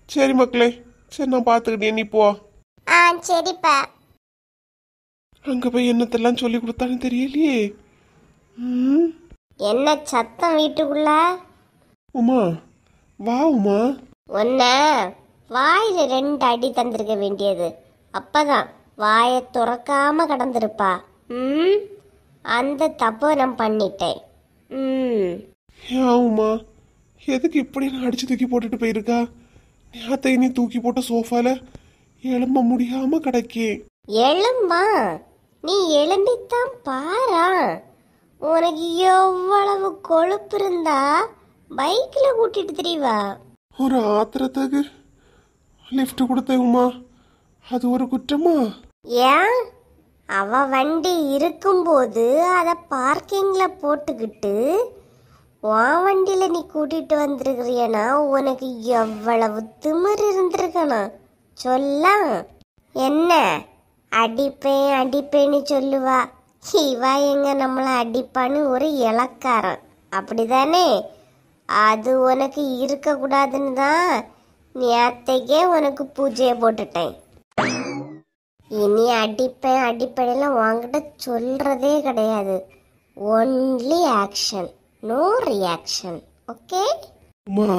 Speaker 1: சரி மக்களே, சரி நான் பாத்துக்கிட்டேன், நீ போ.
Speaker 2: சரிப்பா.
Speaker 1: அங்க போய் என்னத்தெல்லாம் சொல்லி கொடுத்தான்னு தெரியலையே.
Speaker 2: என்ன சத்தம் வீட்டுக்குள்ள?
Speaker 1: உமா வா உமா.
Speaker 2: ஒன்ன வாயில 2 அடி தந்திருக்க வேண்டியது, அப்பதான் வாயை துறக்காம கடந்திருப்பா. அந்த தப்பை நான் பண்ணிட்டேன்.
Speaker 1: ஏன் உமா, எதுக்கு இப்படி நான் அடிச்சு தூக்கி போட்டுட்டு போயிருக்கா? நேத்தை நீ தூக்கி போட்ட சோஃபால எழும்ப முடியாம கிடக்கே.
Speaker 2: எழும்பா, நீ எழும்பித்தான் பாரா. உனக்கு எவ்வளவு கொழுப்பு இருந்தா பைக்ல கூட்டிட்டு தெரியவா?
Speaker 1: ஒரு ஆத்திரத்துக்கு லிஃப்ட் கொடுத்தேன் உமா, அது ஒரு குற்றமா?
Speaker 2: ஏன், அவ வண்டி இருக்கும்போது அதை பார்க்கிங்ல போட்டுக்கிட்டு உன் வண்டியில நீ கூட்டிட்டு வந்திருக்கிறியனா உனக்கு எவ்வளவு திமிர் இருந்திருக்கணும் சொல்ல. என்ன அடிப்பேன் அடிப்பேன்னு சொல்லுவா, இவா எங்க நம்மளை அடிப்பான்னு ஒரு இலக்காரன், அப்படிதானே? அது உனக்கு இருக்கக்கூடாதுன்னு தான் நேத்தைக்கே உனக்கு பூஜையை போட்டுட்டேன். இனி அடிப்படையில் உன்கிட்ட சொல்றதே கிடையாது. Only action, no reaction. Okay?
Speaker 1: Uma,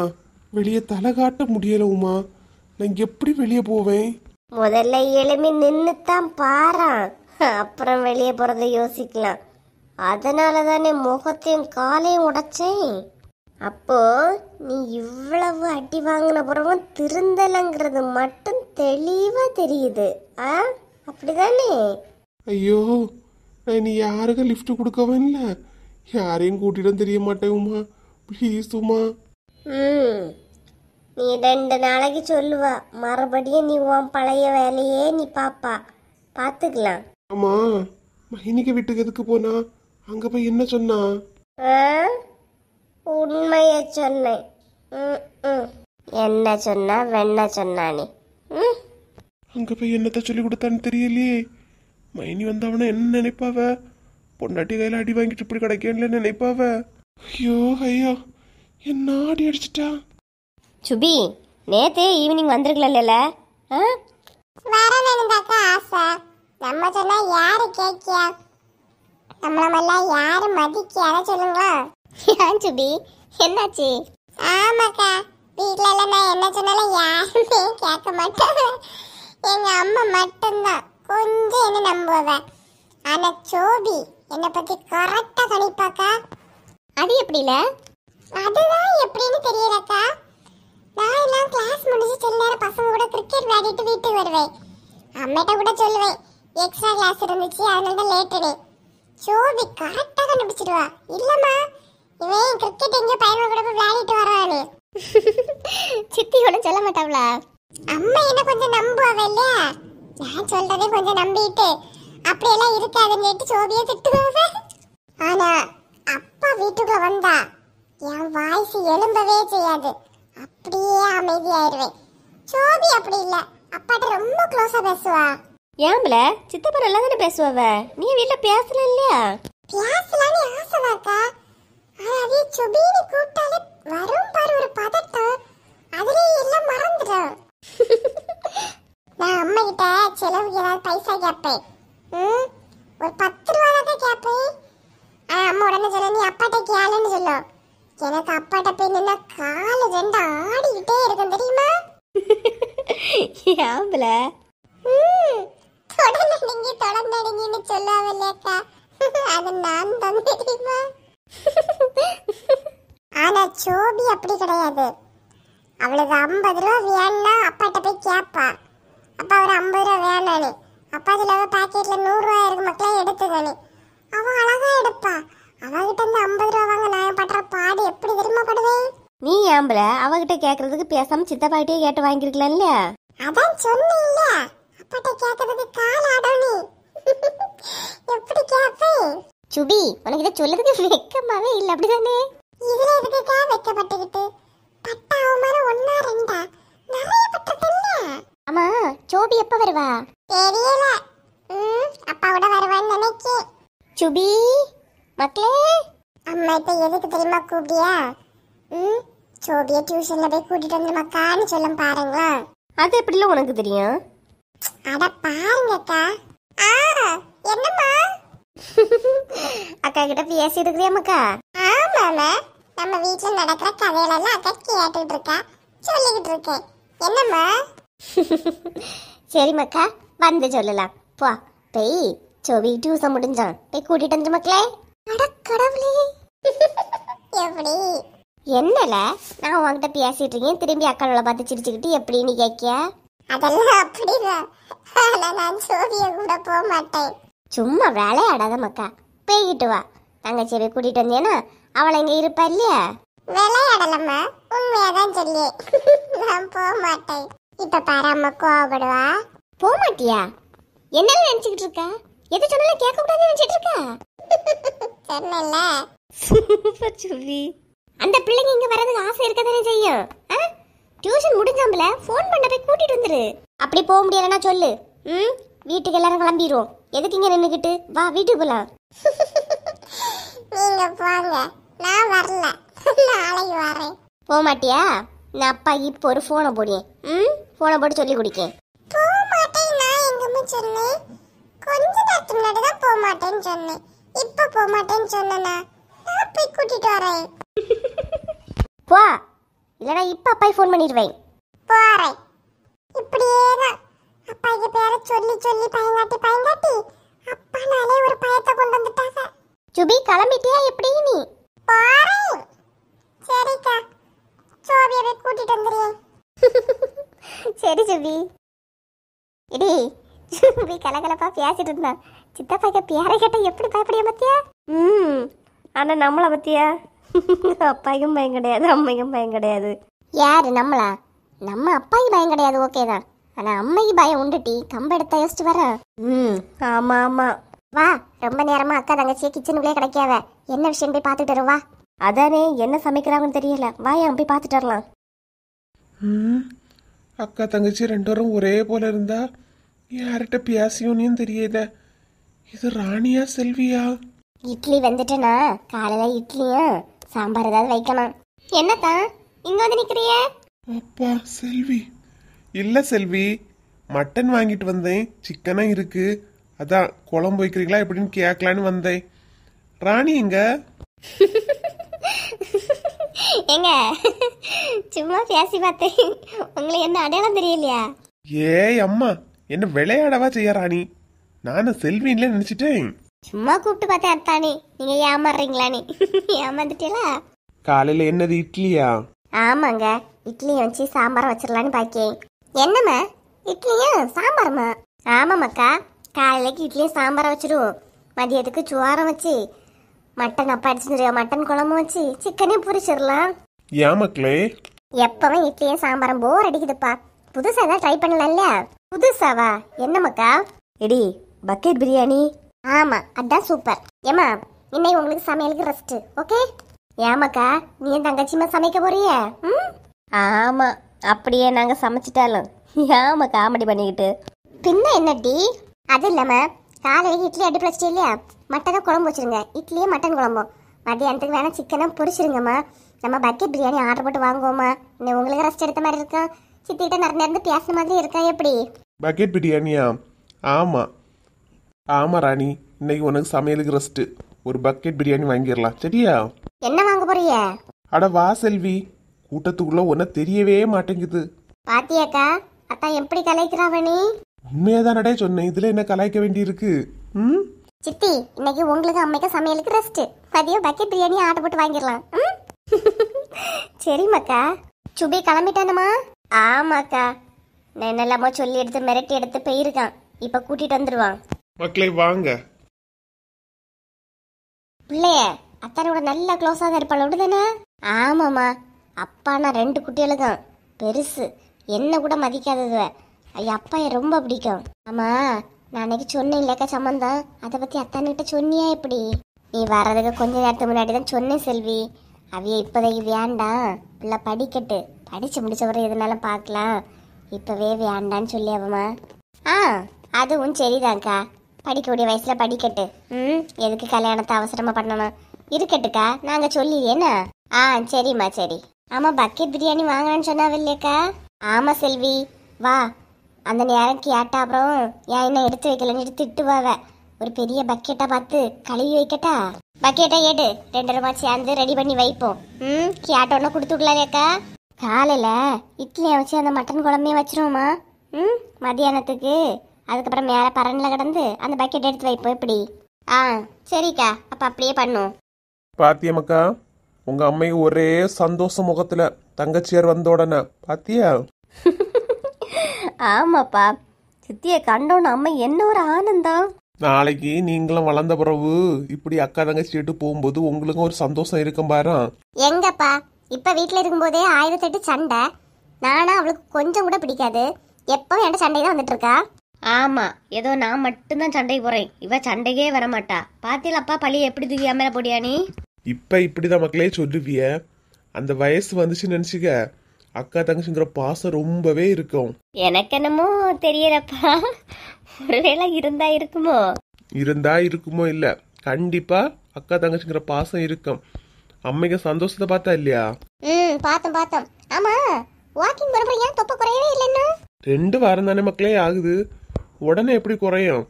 Speaker 1: வெளியே தலை காட்ட முடியல உமா. நான் எப்படி வெளியே போவேன்?
Speaker 2: முதல்ல எழுமி நின்னுத்தான் பாரான், அப்புறம் வெளியே போறதை யோசிக்கலாம். அதனால தானே முகத்தையும் காலையும் உடைச்சேன். அப்போ நீ இவ்வளவு அடி வாங்கின பிறகும் திருந்தலங்கிறது மட்டும் தெளிவா தெரியுது. அப்படிதானே?
Speaker 1: ஐயோ, நான் இனி யாருக்கும் லிஃப்ட் கொடுக்கவும் இல்லை, யாரையும் கூட்டிடும் தெரிய மாட்டேன் உமா. ப்ளீஸ் உமா.
Speaker 2: நீ 2 நாளைக்கு சொல்லுவா, மறுபடியும் நீ உன் பழைய வேலையே நீ பார்த்துக்கலாம்.
Speaker 1: ஆமா, மைனிக்கு வீட்டுக்கு எதுக்கு போனா? அங்க போய் என்ன சொன்னா?
Speaker 2: உண்மைய சொன்னேன். என்ன சொன்னா வெண்ண சொன்னானே.
Speaker 1: அங்க போய் என்னத்த சொல்லி கொடுத்தான்னு தெரியலையே. மைனி வந்து அவனை என்ன நினைப்பாவ? பொண்டாட்டி கையில அடி வாங்கிட்டு இப்படி கிடைக்கல நினைப்பாவ. ஐயோ ஐயோ, என்ன அடி அடிச்சிட்டா.
Speaker 2: சுபி, நேத்தே ஈவினிங் வந்திருக்கல? வரணுந்தாக்கா ஆசை. நம்ம சொன்னா யாரு கேட்கியா? நம்மளெல்லாம் யாரு மதிக்கியாத சொல்லுங்களா? ஏன் சுபி, என்னாச்சு? ஆமாக்கா, வீட்டுல எல்லாம் நான் என்ன சொன்னாலும் யாருமே கேட்க மாட்டாங்க. எங்க அம்மா மட்டும்தான் கொஞ்சம் என்ன நம்புவ. ஆனா சோபி என்னை பத்தி கரெக்டா கணிப்பாக்கா. அது எப்படில? அதுதான் எப்படின்னு தெரியலக்கா. நான் எல்லாம் கிளாஸ் முடிஞ்சு சில நேரம் பசங்க கூட கிரிக்கெட் விளையாடிட்டு வீட்டுக்கு வருவேன். அம்மிட்ட கூட சொல்லுவேன் எக்ஸ்ட்ரா கிளாஸ் இருந்துச்சு அதனால தான் லேட்டுனே. சோபி கரெக்டா கண்டுபிடிச்சிடுவா. இல்லம்மா, இவன் கிரிக்கெட் எங்க பையனோட கூட போய் விளையாடிட்டு வரானு. சித்தி கூட சொல்ல மாட்டாங்களா? அம்மா என்ன கொஞ்சம் நம்புவாங்க இல்லையா? நான் சொல்றதே கொஞ்சம் நம்பிட்டு அப்படியெல்லாம் இருக்காதுன்னு சோபியை திட்டுவாங்க. ஆனா அப்பா வீட்டுக்குள்ள வந்தா என் வாய்ஸ் எழும்பவே செய்யாது, அப்படியே அமைதியாயிருவேன். சோபி அப்படி இல்ல, அப்பாட்ட ரொம்ப க்ளோஸா பேசுவா. ஏம்பல சித்தப்பா நல்லா தானே பேசுவாவ, நீ வீட்டுல பேசல இல்லையா? பேசலான்னு ஆசைதாக்கா. ஆனா அது சுபின்னு கூப்பிட்டாலே வரும் பாரு ஒரு பதட்டம், அதுலயே எல்லாம் மறந்துடும். நான் அம்மா கிட்ட செலவுக்கு ஏதாவது பைசா கேட்பேன். ஒரு 10 ரூபா தான் கேட்பேன். அம்மா உடனே சொல்ல நீ அப்பாட்ட கேளுன்னு சொல்லும். எனக்கு அப்பாட்ட போய் நின்னா காலு 2 ஆடிக்கிட்டே இருக்கும் தெரியுமா? ஏம்பல தொடர்ந்தடிங்கன்னு சொல்லாவில்லையாக்கா, அது நான் தான் தெரியுமா? ஆனா சோபி அப்படி கிடையாது. அவளுக்கு 50 ரூபா வேணும்னா அப்பாட்ட போய் கேட்பா. அப்பா ஒரு 50 ரூபா வேணானே, அப்பா அதுல பாக்கெட்ல 100 ரூபா இருக்கு மக்களே எடுத்துதானே. அவ அழகா எடுப்பா. அவகிட்ட இருந்து 50 ரூபா வாங்க நான் பண்ற பாடு எப்படி தெரியுமா படுவேன்? நீ ஏம்பல அவகிட்ட கேக்குறதுக்கு பேசாம சித்தப்பா கிட்டே கேட்டு வாங்கிருக்கலாம் இல்லையா? அதான் சொன்னீல்ல, அப்பாட்ட கேக்குறதுக்கு கால் ஆடணும். எப்படி கேப்பேன்? சுபி, உனக்கு இதை சொல்லதுக்கு வெக்கமாவே இல்ல அப்படிதானே? இதுல எதுக்குக்கா வெக்கப்பட்டுக்கிட்டு? பட்ட அவமானம் 1 2 நிறைய பட்டதில்ல. ஆமா, சோபி எப்ப வருவா? தெரியல. அப்பாவோட வருவான்னு நினைக்கேன். சுபி மக்களே, அம்மா இப்ப எதுக்கு தெரியுமா கூப்பிடியா? சோபியை டியூஷன்ல போய் கூட்டிட்டு வந்து மக்கான்னு சொல்ல பாருங்களா. அது எப்படில உனக்கு தெரியும்? அட பாருங்கக்கா. என்னம்மா? அக்கா கிட்ட பேசிட்டு இருக்கிறியா மக்கா? ஆமாமா, நம்ம வீட்டுல நடக்கிற கதைகளெல்லாம் அக்கா கேட்டுட்டு இருக்கா, சொல்லிக்கிட்டு இருக்கேன். என்னம்மா? சரி மக்கா, வந்து சொல்லலாம். போ போய் சோபி டியூஷன் முடிஞ்சான் போய் கூட்டிட்டு வந்து மக்களே. அட கடவுளே, எப்படி? என்னல நான் உன்கிட்ட பேசிட்டு இருக்கேன், திரும்பி அக்காளோட பார்த்து சிரிச்சுக்கிட்டு எப்படின்னு கேட்க? அதெல்லாம் அப்படிதான். ஆனா நான் சோபியை கூட போக மாட்டேன். சும்மா விளையாடாத மக்கா, போய்கிட்டு வா. தங்கச்சியை கூட்டிட்டு வந்தேன்னா அவளை இங்க இருப்பா இல்லையா? விளையாடலம்மா, உண்மையாதான் சொல்லி. நான் போக மாட்டேன். இப்ப பாரு அம்மா கோவப்படுவா. போக மாட்டியா? என்ன நினைச்சுக்கிட்டு இருக்கா? எது சொன்னாலும் கேட்க கூடாதுன்னு நினைச்சிட்டு இருக்கா? சொன்னல சூப்பர் சுவி. அந்த பிள்ளைங்க இங்க வரதுக்கு ஆசை இருக்கதானே செய்யும். டியூஷன் முடிஞ்சாம்பல ஃபோன் பண்ண போய் கூட்டிட்டு வந்துரு. அப்படி போக முடியலன்னா சொல்லு. வீட்டுக்கு எல்லாரும் கிளம்பிடுவோம். எதுக்கு இங்க நின்னுக்கிட்டு? வா வீட்டுக்கு போலாம். நீங்க போங்க, நான் வரல, நாளைக்கு வரேன். போக மாட்டியா? நான் அப்பா இப்போ ஒரு ஃபோனை போடுவேன். ஃபோனை போட்டு சொல்லி குடிக்கேன். போக மாட்டேன். நான் எங்கம்மா சொன்னேன்? கொஞ்ச நேரத்துக்கு முன்னாடி தான் போக மாட்டேன்னு சொன்னேன். இப்போ போக மாட்டேன்னு சொன்னேனா? நான் போய் கூட்டிட்டு வரேன். போ, இல்லைனா இப்போ அப்பாய் ஃபோன் பண்ணிடுவேன். போறேன். இப்படியே தான் அப்பாய்க்கு பேரை சொல்லி சொல்லி பயங்காட்டி அப்பா நாளே ஒரு பயத்தை கொண்டு வந்துட்டாங்க. சுபி கிளம்பிட்டியா? எப்படி நீ? போறேன். சரிக்கா, சோபியை கூட்டிட்டு வந்துடுறேன். சரி சுபி. இடி சுபி கலகலப்பா பேசிட்டு இருந்தான். சித்தப்பாய்க்க பேரை கேட்ட எப்படி பயப்படியா பத்தியா? ஆனா நம்மளை பத்தியா? அப்பாய்க்கும் பயம் கிடையாது, அம்மைக்கும் பயம் கிடையாது. யாரு நம்மளா? நம்ம அப்பாய்க்கு பயம் கிடையாது, ஓகே தான். ஆனா அம்மைக்கு பயம் உண்டுட்டி. கம்ப எடுத்தா யோசிச்சு வர. ஆமா ஆமா. வா, ரொம்ப நேரமா அக்கா தங்கச்சியை கிச்சனுக்குள்ளே கிடைக்காவ. என்ன விஷயம் போய் பார்த்துட்டு வரும். வா. அதானே, என்ன சமைக்கிறாங்கன்னு தெரியல. வா, என் போய் பார்த்துட்டு வரலாம்.
Speaker 1: அக்கா தங்கச்சி ரெண்டு பேரும் ஒரே போல இருந்தா யார்கிட்ட பேசியோன்னு தெரியல. இது ராணியா செல்வியா?
Speaker 2: இட்லி வந்துட்டேனா? காலையில இட்லியும் சாம்பார் ஏதாவது வைக்கணும். என்னத்தான் இங்க வந்து நிக்கிறிய?
Speaker 1: அப்பா செல்வி. இல்ல செல்வி, மட்டன் வாங்கிட்டு வந்தேன். சிக்கனா இருக்கு, அதான் குழம்பு வைக்கிறீங்களா எப்படின்னு கேட்கலான்னு வந்தேன். ராணி எங்க?
Speaker 2: எங்க சும்மா பேசி பார்த்தேன். உங்களுக்கு என்ன அடையாளம் தெரியலையா?
Speaker 1: ஏய் அம்மா, என்ன விளையாடவா செய்ய ராணி? நானும் செல்வின்ல நினைச்சிட்டேன்.
Speaker 2: சும்மா கூப்பிட்டு பார்த்தேன் அத்தானே. நீங்க ஏமாறுறீங்களானே? ஏமாந்துட்டீங்களா?
Speaker 1: காலையில என்னது இட்லியா?
Speaker 2: ஆமாங்க, இட்லியை வச்சு சாம்பார் வச்சிடலான்னு பாக்கேன். என்னம்மா இட்லியும் சாம்பாருமா? ஆமாம்மாக்கா, காலையிலக்கு இட்லியும் சாம்பாரை வச்சிருவோம். மதியத்துக்கு சுவாரம் வச்சு மட்டன் அப்பா அடிச்சுருவா, மட்டன் குழம்பு வச்சு சிக்கனையும் பொரிச்சிடலாம்.
Speaker 1: ஏன் மக்களே,
Speaker 2: எப்பவும் இட்லியும் சாம்பாரும் போர் அடிக்குதுப்பா. புதுசா தான் ட்ரை பண்ணலாம் இல்லையா? புதுசாவா? என்னமாக்கா? எடி பக்கெட் பிரியாணி. ஆமா, அதான் சூப்பர். ஏமா, இன்னைக்கு உங்களுக்கு சமையலுக்கு ரெஸ்ட், ஓகே? ஏமாக்கா, நீ என் தங்கச்சிமா சமைக்க போறிய? ஆமா, அப்படியே நாங்க சமைச்சிட்டாலும் ஏமா காமெடி பண்ணிக்கிட்டு. பின்ன என்னடி? அது இல்லாம காலையில இட்லி அடுப்பு வச்சிட்டு இல்லையா, மட்டனை குழம்பு வச்சிருங்க. இட்லியே மட்டன் குழம்பும். மதியானத்துக்கு வேணா சிக்கனை பொரிச்சிருங்கம்மா. நம்ம பக்கெட் பிரியாணி ஆர்டர் போட்டு வாங்குவோமா? இன்னும் உங்களுக்கு ரெஸ்ட் எடுத்த மாதிரி இருக்கா? சித்திகிட்ட நிறைய பேசுன மாதிரி இருக்கா? எப்படி
Speaker 1: பக்கெட் பிரியாணியா? ஆமா ஆமா ராணி, இன்னைக்கு உனக்கு சமையலுக்கு ரெஸ்ட். ஒரு பக்கெட் பிரியாணி வாங்கிடலாம், சரியா?
Speaker 2: என்ன வாங்க போறீங்க?
Speaker 1: அட வா செல்வி, கூட்டத்துக்குள்ள ஒன்ன தெரியவே மாட்டேங்குது.
Speaker 2: பாத்தியாக்கா, அத்தா எப்படி கலைக்கிறாவணி?
Speaker 1: உண்மையாதானடே சொன்னேன், இதுல என்ன கலாய்க்க வேண்டி இருக்கு?
Speaker 2: சித்தி, இன்னைக்கு உங்களுக்கு அம்மைக்கு சமையலுக்கு ரெஸ்ட். மதியம் பக்கெட் பிரியாணி ஆர்டர் போட்டு வாங்கிடலாம். சரிம்மாக்கா. சுபி கிளம்பிட்டானமா? ஆமாக்கா, நான் என்னெல்லாமோ சொல்லி எடுத்து மிரட்டி எடுத்து போயிருக்கான். இப்ப கூட்டிட்டு வந்துருவான்.
Speaker 1: மக்களே வாங்க.
Speaker 2: பிள்ளைய அத்தானோட நல்ல க்ளோஸா தான் இருப்பாள், அப்படிதானே? ஆமாம்மா, அப்பா நான் 2 குட்டிகளுக்கும் பெருசு. என்ன கூட மதிக்காதது. ஐயா, அப்பா ரொம்ப பிடிக்கும். ஆமா, நான் அன்னைக்கு சொன்னேன் இல்லக்கா சம்மந்தம், அதை பத்தி அத்தானுக்கிட்ட சொன்னியா? எப்படி? நீ வர்றதுக்கு கொஞ்ச நேரத்துக்கு முன்னாடி தான் சொன்னேன் செல்வி. அவைய இப்போதைக்கு வேண்டாம், பிள்ளை படிக்கட்டு, படிச்சு முடிச்சவரை எதுனாலும் பார்க்கலாம், இப்பவே வேண்டான்னு சொல்லி அவமா. அதுவும் சரிதான்க்கா, படிக்கக்கூடிய வயசுல படிக்கட்டு. எதுக்கு கல்யாணத்தை அவசரமா பண்ணணும்? இருக்கட்டுக்கா, நாங்க சொல்லிடுறேன்னா. சரிம்மா, சரி. ஆமா, பக்கெட் பிரியாணி வாங்கலான்னு சொன்னாவே இல்லையாக்கா? ஆமா செல்வி, வா. அந்த நேரம் கேட்டா அப்புறம் ஏன் என்ன எடுத்து வைக்கலன்னு திட்டுவாவ. ஒரு பெரிய பக்கெட்டா பார்த்து கழுவி வைக்கட்டா? பக்கெட்டை ஏடு, 2 ரூபா சேர்ந்து ரெடி பண்ணி வைப்போம். கேட்டோன்னு கொடுத்து விடலாவேக்கா. காலையில இட்லியை வச்சு அந்த மட்டன் குழம்பையும் வச்சிருவோமா? மதியானத்துக்கு அதுக்கப்புறம் மேலே பரன்ல கிடந்து அந்த பக்கெட் எடுத்து வைப்போம். எப்படி? சரிக்கா, அப்ப அப்படியே பண்ணும்.
Speaker 1: பாத்தியம்மாக்கா, உங்க அம்மைக்கு ஒரே சந்தோஷ முகத்துல தங்கச்சியார் வந்த உடனே பாத்தியா?
Speaker 2: ஆமாப்பா, சித்திய கண்டோன்னு அம்மா என்ன ஒரு ஆனந்தம்.
Speaker 1: நாளைக்கு நீங்களும் வளர்ந்த பிறகு இப்படி அக்கா தங்கச்சிட்டு போகும்போது உங்களுக்கும் ஒரு சந்தோஷம் இருக்கும் பாரு.
Speaker 2: எங்கப்பா, இப்ப வீட்டுல இருக்கும்போதே 1008 சண்டை. நானா அவளுக்கு கொஞ்சம் கூட பிடிக்காது. எப்பவும் என்கிட்ட சண்டை தான் வந்துட்டு இருக்கா. ஆமா, ஏதோ நான் மட்டும்தான் சண்டைக்கு போறேன், இவ சண்டைக்கே வரமாட்டா. பாத்தீங்களப்பா பழிய எப்படி தூக்கி அம்மல போடியா நீ?
Speaker 1: இப்ப இப்படிதான் மக்களே சொல்லுவிய. அந்த வயசு வந்துச்சுன்னு நினைச்சுக்க, அக்கா தங்கச்சிங்கிற பாசம் ரொம்பவே இருக்கும்.
Speaker 2: எனக்கு என்னமோ தெரியறப்பா, ஒருவேளை இருந்தா இருக்குமோ?
Speaker 1: இருந்தா இருக்குமோ இல்ல, கண்டிப்பா அக்கா தங்கச்சிங்கிற பாசம் இருக்கும். அம்மைக்கு சந்தோஷத்தை பார்த்தா இல்லையா?
Speaker 2: பார்த்தோம் பார்த்தோம். ஆமா, வாக்கிங் போறப்ப ஏன் தொப்பை குறையவே இல்லைன்னா?
Speaker 1: 2 வாரம் தானே மக்களே ஆகுது, உடனே எப்படி குறையும்?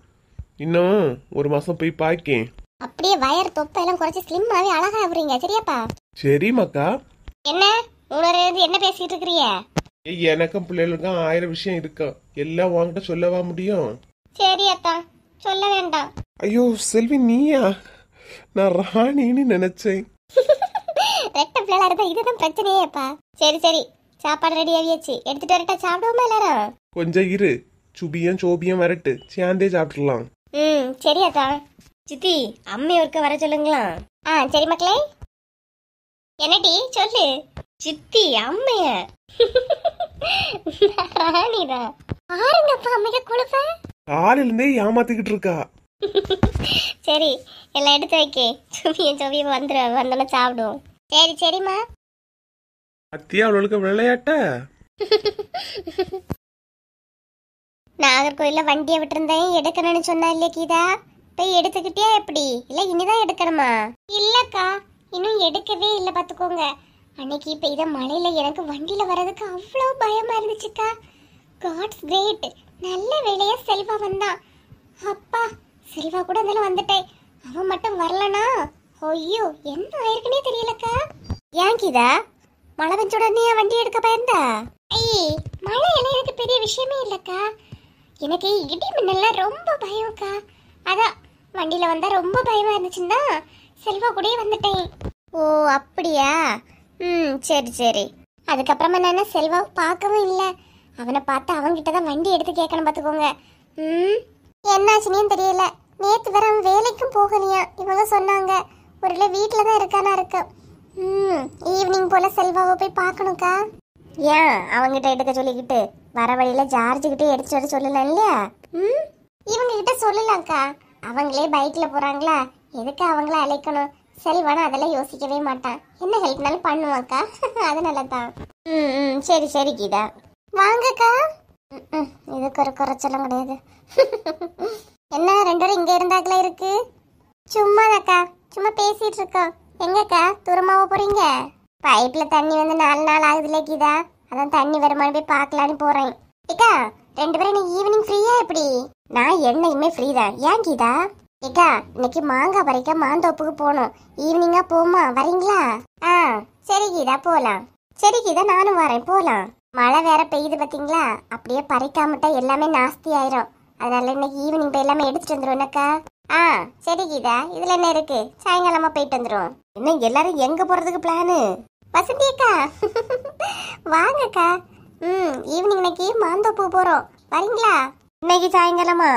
Speaker 1: இன்னும் ஒரு மாசம் போய் பாக்கேன்.
Speaker 2: அப்படியே வயர் தொப்பை எல்லாம் குறைச்சி ஸ்லிம்மாவே அழகா ஆகுறீங்க. சரியாப்பா?
Speaker 1: சரி மக்கா.
Speaker 2: என்ன உணர்வு என்ன பேசிட்டு இருக்கிறிய?
Speaker 1: எனக்கும் பிள்ளைகளுக்கும் 1000 விஷயம் இருக்கும், எல்லாம் உன்கிட்ட சொல்லவா முடியும்?
Speaker 2: சரி அத்தா, சொல்ல வேண்டாம்.
Speaker 1: ஐயோ செல்வி நீயா? நான் ராணின்னு நினைச்சேன்.
Speaker 2: ரெட்ட பிள்ளைல இருந்தா இதுதான் பிரச்சனையேப்பா. சரி சரி, சாப்பாடு ரெடி ஆகியாச்சு, எடுத்துட்டு வரட்டா? சாப்பிடுவோமா எல்லாரும்?
Speaker 1: கொஞ்சம் இரு, சுபியும் சோபியும் வரட்டு, சேர்ந்தே சாப்பிட்டுலாம்.
Speaker 2: சரி அத்தா. சித்தி, அம்மை ஒருக்க வர சொல்லுங்களா? சரி மக்களே. என்னடி சொல்லு. சித்தி அம்மைய ராணிதான் பாருங்கப்பா, அம்மைய குழுப்ப
Speaker 1: காலையில இருந்தே ஏமாத்திக்கிட்டு இருக்கா.
Speaker 2: சரி, எல்லாம் எடுத்து வைக்கே. சுவியும் வந்தோன்னு சாப்பிடுவோம். சரி சரிம்மா.
Speaker 1: அத்தியா அவளுக்கு விளையாட்ட.
Speaker 2: நாகர்கோயில வண்டியை விட்டுருந்தேன், எடுக்கணும்னு சொன்னா இல்லையா கீதா? போய் எடுத்துக்கிட்டியா எப்படி? இல்ல இனிதான் எடுக்கணுமா? இல்லக்கா, இன்னும் எடுக்கவே இல்ல பாத்துக்கோங்க. அன்னைக்கு பெய்த மழையில எனக்கு வண்டியில வர்றதுக்கு அவ்வளவு பயமா இருந்துச்சுக்கா. காட்ஸ் கிரேட், நல்ல வேலையா செல்வா வந்தான். அப்பா, செல்வா கூட இருந்தாலும் வந்துட்டேன், அவன் மட்டும் வரலனா ஐயோ என்ன ஆயிருக்குன்னே தெரியலக்கா. ஏன் கீதா, மழை பெஞ்ச உடனே வண்டி எடுக்க பயந்தா? ஐயே, மழை எல்லாம் எனக்கு பெரிய விஷயமே இல்லக்கா. எனக்கு இடி மின்னல்லாம் ரொம்ப பயம்க்கா. அதான் வண்டியில வந்தா ரொம்ப பயமா இருந்துச்சுன்னா செல்வா கூடயே வந்துட்டேன். ஓ அப்படியா? சரி சரி. அதுக்கப்புறமா நான் செல்வாவை பார்க்கவும் இல்லை. அவனை பார்த்து அவன்கிட்ட தான் வண்டி எடுத்து கேட்கணும் பார்த்துக்கோங்க. என்னாச்சுன்னு தெரியல. நேற்று வேற அவன் வேலைக்கும் போகலையா, இவங்க சொன்னாங்க. ஒருவேளை வீட்டில் தான் இருக்கானா இருக்கு. ஈவினிங் போல செல்வாவை போய் பார்க்கணுக்கா. ஏன் அவங்கிட்ட எடுக்க சொல்லிக்கிட்டு வர வழியில ஜார்ஜ் கிட்டே எடுத்துட்டு வர சொல்லலாம் இல்லையா? இவங்க கிட்ட சொல்லலாம்க்கா, அவங்களே பைக்ல போறாங்களா, எதுக்கு அவங்கள அழைக்கணும்? செல்வானா அதெல்லாம் யோசிக்கவே மாட்டான், என்ன ஹெல்ப்னாலும் பண்ணுவாக்கா. அதனால தான். சரி சரி கீதா, வாங்கக்கா. இதுக்கு ஒரு குறைச்சலும் கிடையாது. என்ன 2 பேரும் இங்க இருந்தாக்கல இருக்கு? சும்மாதாக்கா, சும்மா பேசிட்டு இருக்கோம். எங்கக்கா தூரமாவ போறீங்க? பைப்ல தண்ணி வந்து 4 நாள் ஆகுதுல கீதா, அதான் தண்ணி வருமானு போய் பார்க்கலான்னு போறேன். ஏக்கா 2 பேரும் இன்னைக்கு ஈவினிங் ஃப்ரீயா எப்படி? நான் என்னைக்குமே ஃப்ரீ தான். ஏன் கீதா? ஏக்கா இன்னைக்கு மாங்காய் பறிக்க மாந்தோப்புக்கு போகணும், ஈவினிங்கா போமா, வரீங்களா? சரி கீதா போலாம். சரி கீதா நானும் வரேன், போலாம். மழை வேற பெய்யுது பாத்தீங்களா, அப்படியே பறிக்காமட்டா எல்லாமே நாஸ்தி ஆயிரும். அதனால இன்னைக்கு ஈவினிங் போய் எல்லாமே எடுத்துட்டு வந்துருவோம்க்கா. சரி கீதா, இதுல என்ன இருக்கு, சாயங்காலமா போயிட்டு வந்துரும். இன்னும் எல்லாரும் எங்க போறதுக்கு பிளானு? வசந்தி அக்கா வாங்கக்கா. ஈவினிங் இன்னைக்கு மாந்தோப்பு போறோம், வரீங்களா? இன்னைக்கு சாயங்காலமா?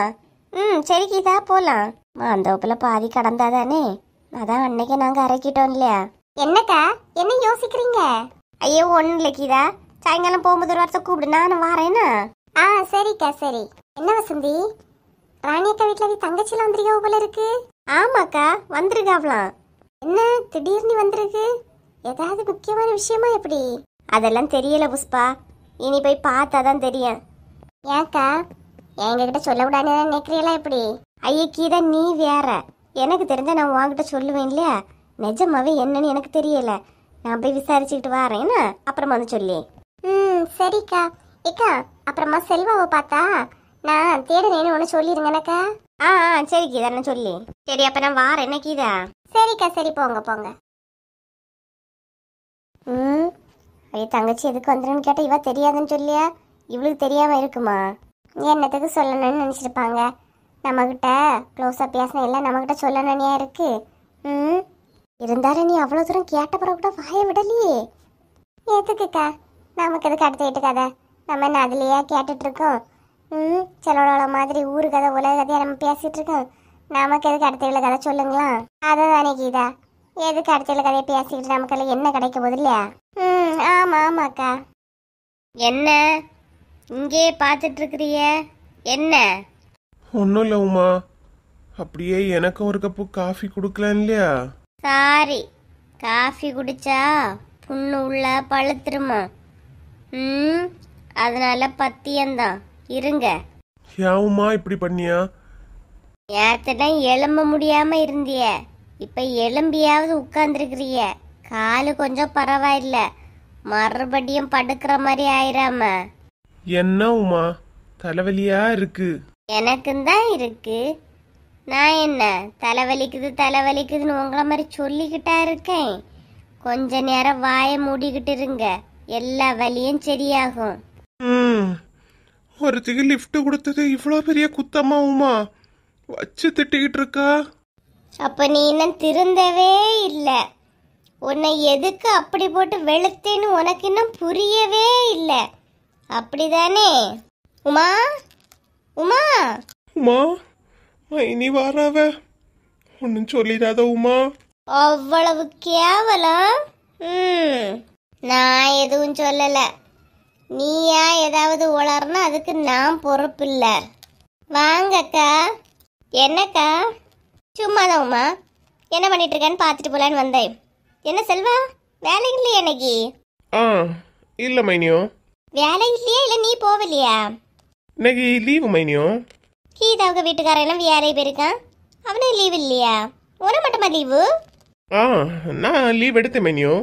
Speaker 2: சரி கீதா போலாம். மாந்தோப்புல பாதி கடந்தாதானே, அதான் அன்னைக்கு நாங்க அரைக்கிட்டோம் இல்லையா? என்னக்கா என்ன யோசிக்கிறீங்க? ஐயோ ஒன்னும் இல்லை கீதா, சாயங்காலம் போகும்போது ஒரு வாரத்தை கூப்பிடு, நானும் வரேன்னா. சரிக்கா சரி. என்ன வசந்தி, ராணியக்கா வீட்டுல தங்கச்சில வந்திருக்கா போல இருக்கு? ஆமாக்கா வந்திருக்காவலாம். என்ன திடீர்னு வந்திருக்கு, ஏதாவது முக்கியமான விஷயமா எப்படி? அதெல்லாம் தெரியல புஷ்பா, இனி போய் பார்த்தாதான் தெரியும். ஏக்கா எங்ககிட்ட சொல்ல விடானே நினைக்கிறீங்களா எப்படி? ஐயக்கீதா நீ வேற, எனக்கு தெரிஞ்ச நான் உங்ககிட்ட சொல்லுவேன் இல்லையா? நிஜமாவே என்னன்னு எனக்கு தெரியல, நான் போய் விசாரிச்சுக்கிட்டு வரேன்னா அப்புறமா வந்து சொல்லி. சரிக்கா. ஏக்கா அப்புறமா செல்வாவை பார்த்தா நான் தேடுறேன்னு ஒன்று சொல்லிருங்கனக்கா. சரி கீதா நான் சொல்லி. சரி அப்ப நான் வாரேன் என்ன கீதா? சரிக்கா சரி, போங்க போங்க. தங்கச்சி எதுக்கு வந்துருன்னு கேட்டா இவ தெரியாதுன்னு சொல்லியா? இவளுக்கு தெரியாம இருக்குமா? என்னத்துக்கு சொல்லணும்னு நினைச்சிருப்பாங்க. நம்ம கிட்ட க்ளோஸா பேசின எல்லாம் நம்ம கிட்ட சொல்லணும்னியா இருக்கு. இருந்தாலும் நீ அவ்வளவு தூரம் கேட்ட பிறகு கூட வாய விடலையே, எதுக்குக்கா? நமக்கு எதுக்கு அடுத்த வீட்டு கதை, நம்ம என்ன அதுலயே கேட்டுட்டு இருக்கோம்? சிலோட மாதிரி ஊரு கதை உலக கதையா நம்ம பேசிட்டு இருக்கோம், நமக்கு எதுக்கு அடுத்த வீட்டுல கதை சொல்லுங்களா? அதானே கீதா, எதுக்கு அடுத்த வீட்டுல கதையை பேசிக்கிட்டு நமக்கு என்ன கிடைக்க போகுது இல்லையா? ஆமா ஆமாக்கா. என்ன இங்கே பார்த்துட்டு இருக்கிறிய? என்ன?
Speaker 1: ஒன்றும் இல்லை உமா, அப்படியே எனக்கும் ஒரு கப்பு காஃபி கொடுக்கலாம் இல்லையா?
Speaker 2: சாரி, காஃபி குடிச்சா புண்ணு உள்ள பழுத்துருமா? அதனால பத்தியம்தான் இருங்க.
Speaker 1: ஏவுமா இப்படி பண்ணியா?
Speaker 2: நேரத்தான் எலும்ப முடியாம இருந்திய, இப்ப எலும்பியாவது உட்கார்ந்துருக்கிறிய, காலு கொஞ்சம் பரவாயில்ல, மறுபடியும் படுக்கிற மாதிரி ஆயிராம.
Speaker 1: என்ன உமா தலைவலியா இருக்கு?
Speaker 2: எனக்கும் தான் இருக்கு. நான் என்ன தலைவலிக்குது தலைவலிக்குதுன்னு உங்களை மாதிரி சொல்லிக்கிட்டா இருக்கேன். கொஞ்ச நேரம் வாயை மூடிக்கிட்டு இருங்க, எல்லா வலியும் சரியாகும்.
Speaker 1: ஒருத்திக்கு லிஃப்ட் கொடுத்தது இவ்வளோ பெரிய குத்தமா உமா வச்சு திட்டிக்கிட்டு இருக்கா?
Speaker 2: அப்ப நீ இன்னும் திருந்தவே இல்லை. உன்னை எதுக்கு அப்படி போட்டு வெளுத்தேன்னு உனக்கு இன்னும் புரியவே இல்லை, அப்படிதானே? உமா உமா
Speaker 1: உமா இனி வராவ ஒன்னும் சொல்லிடாத உமா.
Speaker 2: அவ்வளவு கேவலம்? நான் எதுவும் சொல்லல. நீயா ஏதாவது உளறனா அதுக்கு நான் பொறுப்பு இல்ல. வாங்கக்கா. என்னக்கா? சும்மாதான் உமா. என்ன பண்ணிட்டு இருக்கேன்னு பார்த்துட்டு போலான்னு வந்தேன். என்ன செல்வா, வேலை இல்லையா இன்னைக்கு?
Speaker 1: இல்ல மைனியோ.
Speaker 2: வேலை இல்லையா இல்ல நீ போகலையா?
Speaker 1: இன்னைக்கு லீவு மைனியோ.
Speaker 2: கீதாவுக்கு வீட்டுக்காரெல்லாம் வேலை போயிருக்கான், அவனுக்கு லீவு இல்லையா? உன மட்டுமா லீவு?
Speaker 1: நான் லீவ் எடுத்தேன் மைனியோ.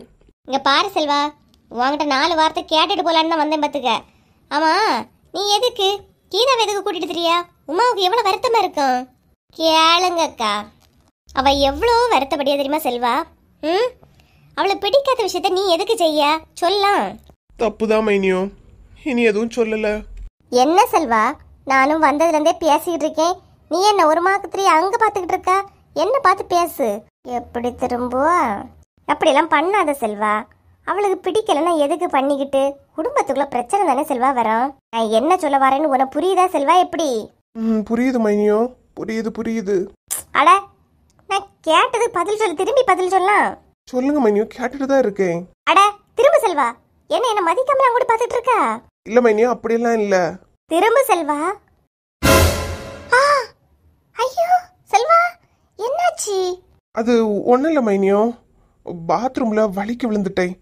Speaker 2: இங்க பாரு செல்வா, உன்கிட்ட 4 வார்த்தை கேட்டுட்டு போலான்னு தான் வந்தேன் பத்துக்க. ஆமா, நீ எதுக்கு கீதாவை எதுக்கு கூட்டிட்டு தெரியா? உமாவுக்கு எவ்வளவு வருத்தமா இருக்கும் கேளுங்கக்கா. அவ எவ்வளோ வருத்தப்படியா தெரியுமா செல்வா? அவளை பிடிக்காத விஷயத்த நீ எதுக்கு செய்ய சொல்லலாம்?
Speaker 1: தப்புதான் மைனியோ, இனி எதுவும் சொல்லல.
Speaker 2: என்ன செல்வா, நானும் வந்ததுல இருந்தே பேசிக்கிட்டு இருக்கேன். நீ என்ன ஒரு மாக்கத்திரி அங்க பாத்துக்கிட்டு இருக்கா? என்ன பார்த்து பேசு. எப்படி திரும்புவா? அப்படியெல்லாம் பண்ணாத செல்வா. அவளுக்கு பிடிக்கலன்னா எதுக்கு பண்ணிக்கிட்டு? குடும்பத்துக்குள்ள பிரச்சனை தானே செல்வா வரும். நான் என்ன சொல்ல வரேன்னு உனக்கு புரியுதா செல்வா? எப்படி?
Speaker 1: புரியுது மைனியோ, புரியுது.
Speaker 2: அட, நான் கேட்டது பதில் சொல்லு, திரும்பி பதில் சொல்லலாம்.
Speaker 1: சொல்லுங்க மைனியோ, கேட்டுட்டு தான் இருக்கேன்.
Speaker 2: அட திரும்ப செல்வா. என்ன மதிக்காம கூட பாத்துட்டு இருக்கா?
Speaker 1: இல்ல மைனியோ, அப்படியெல்லாம் இல்ல.
Speaker 2: திரும்ப செல்வா. ஐயோ செல்வா, என்னாச்சு?
Speaker 1: அது ஒன்றும் இல்லை மைனியோ, பாத்ரூம்ல வலிக்கு விழுந்துட்டேன்.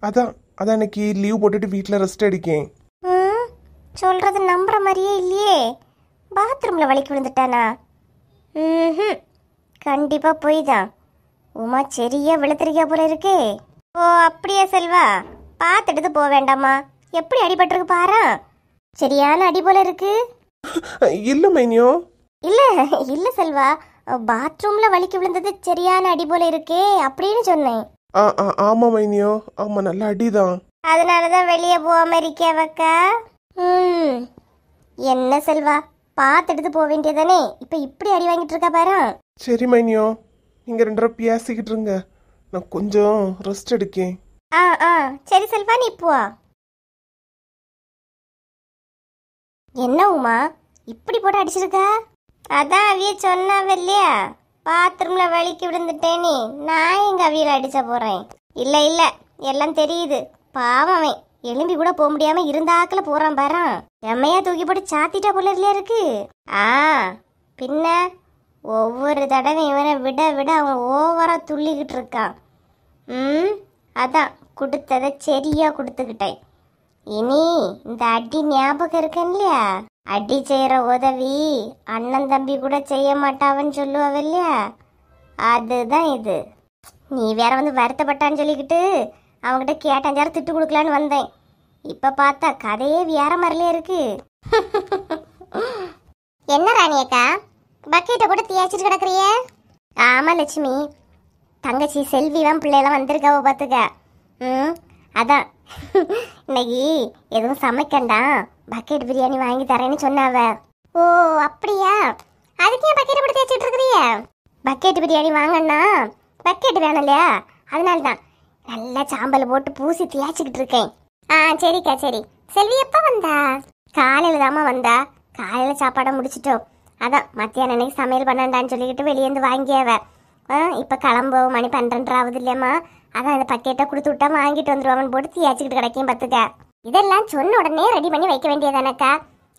Speaker 1: அதான் அன்னைக்கு லீவ் போட்டுட்டு வீட்டில் ரெஸ்ட் அடிக்கேன்.
Speaker 2: சொல்றது நம்புற மாதிரியே இல்லையே. பாத்ரூம்ல வலிக்கு விழுந்துட்டானா? கண்டிப்பா போய் தான். உமா சரியா விழுத்திருக்கா போல இருக்கே. ஓ அப்படியா செல்வா? பார்த்துட்டு போக வேண்டாமா? எப்படி அடிபட்டிருக்கு பாரா. சரியான அடி போல இருக்கு.
Speaker 1: இல்ல மைனியோ.
Speaker 2: இல்ல செல்வா, பாத்ரூம்ல வலிக்கு விழுந்தது சரியான அடி போல இருக்கே அப்படின்னு சொன்னேன்.
Speaker 1: ஆமா மைனியோ, ஆமா நல்ல அடிதான்.
Speaker 2: அதனாலதான் வெளியே போகாம இருக்கேவக்கா. என்ன செல்வா, பார்த்துட்டு போக வேண்டியதானே? இப்ப இப்படி அடி வாங்கிட்டு இருக்கா பாரு.
Speaker 1: சரி மைனியோ, நீங்க 2 பேரும் பேசிக்கிட்டு இருங்க, நான் கொஞ்சம் ரெஸ்ட் எடுக்கேன்.
Speaker 2: சரி செல்வா, நீ போ. என்ன உமா இப்படி போட்டு அடிச்சிருக்கா? அதான் அவிய சொன்னாவ இல்லையா, பாத்ரூம்ல வலிக்கு விழுந்துட்டேனே. நான் எங்க அவியல அடிச்ச போறேன்? இல்ல எல்லாம் தெரியுது. பாவமே, எலும்பி கூட போக முடியாம இருந்தாக்கல போறான் பாரு. எம்மையா தூக்கி போட்டு சாத்திட்டா போல இல்லையா இருக்கு. பின்ன ஒவ்வொரு தடவை இவனை விட அவன் ஓவரா துள்ளிக்கிட்டு இருக்கான். அதான் கொடுத்ததை சரியா கொடுத்துக்கிட்டேன். இனி இந்த அடி ஞாபகம் இருக்கேன் இல்லையா? அடி செய்யற உதவி அண்ணன் தம்பி கூட செய்ய மாட்டாவன்னு சொல்லுவாவ இல்லையா, அதுதான் இது. நீ வேற வந்து வருத்தப்பட்டான்னு சொல்லிக்கிட்டு அவங்ககிட்ட கேட்டாஞ்சாரம் திட்டு கொடுக்கலான்னு வந்தேன். இப்ப பார்த்தா கதையே வேற மாதிரிலே இருக்கு. என்ன ராணியக்கா, பக்கெட்டை கூட தேய்ச்சிட்டு கிடக்குறிய? ஆமா லட்சுமி, தங்கச்சி செல்விலாம் பிள்ளையெல்லாம் வந்திருக்காவோ பார்த்துக்க. அதான் இன்னைக்கு எதுவும் சமைக்கண்டாம், பக்கெட் பிரியாணி வாங்கி தரேன்னு சொன்னாவ. ஓ அப்படியா? அதுக்கு ஏன் பக்கெட்டை போட்டு தேய்ச்சிட்டு இருக்கிறிய? பக்கெட் பிரியாணி வாங்கண்ணா பக்கெட் வேணும் இல்லையா, அதனால தான் நல்லா சாம்பல் போட்டு பூசி தேய்ச்சிக்கிட்டு இருக்கேன். சரிக்கா சரி. செல்வி எப்ப வந்தா? காலையில தாமா வந்தா. காலையில சாப்பாடை முடிச்சிட்டோம். அதான் மத்தியானம் அன்னைக்கு சமையல் பண்ணண்டான்னு சொல்லிக்கிட்டு வெளியேந்து வாங்கியாவ. இப்போ கிளம்பு, மணி 12 ஆகுது இல்லையம்மா. அதான் அந்த பக்கெட்டை கொடுத்து விட்டா வாங்கிட்டு வந்துருவான்னு போட்டு தேய்ச்சிக்கிட்டு கிடைக்கும் பார்த்துக்க. இதெல்லாம் சொன்ன உடனே ரெடி பண்ணி வைக்க வேண்டியதானக்கா.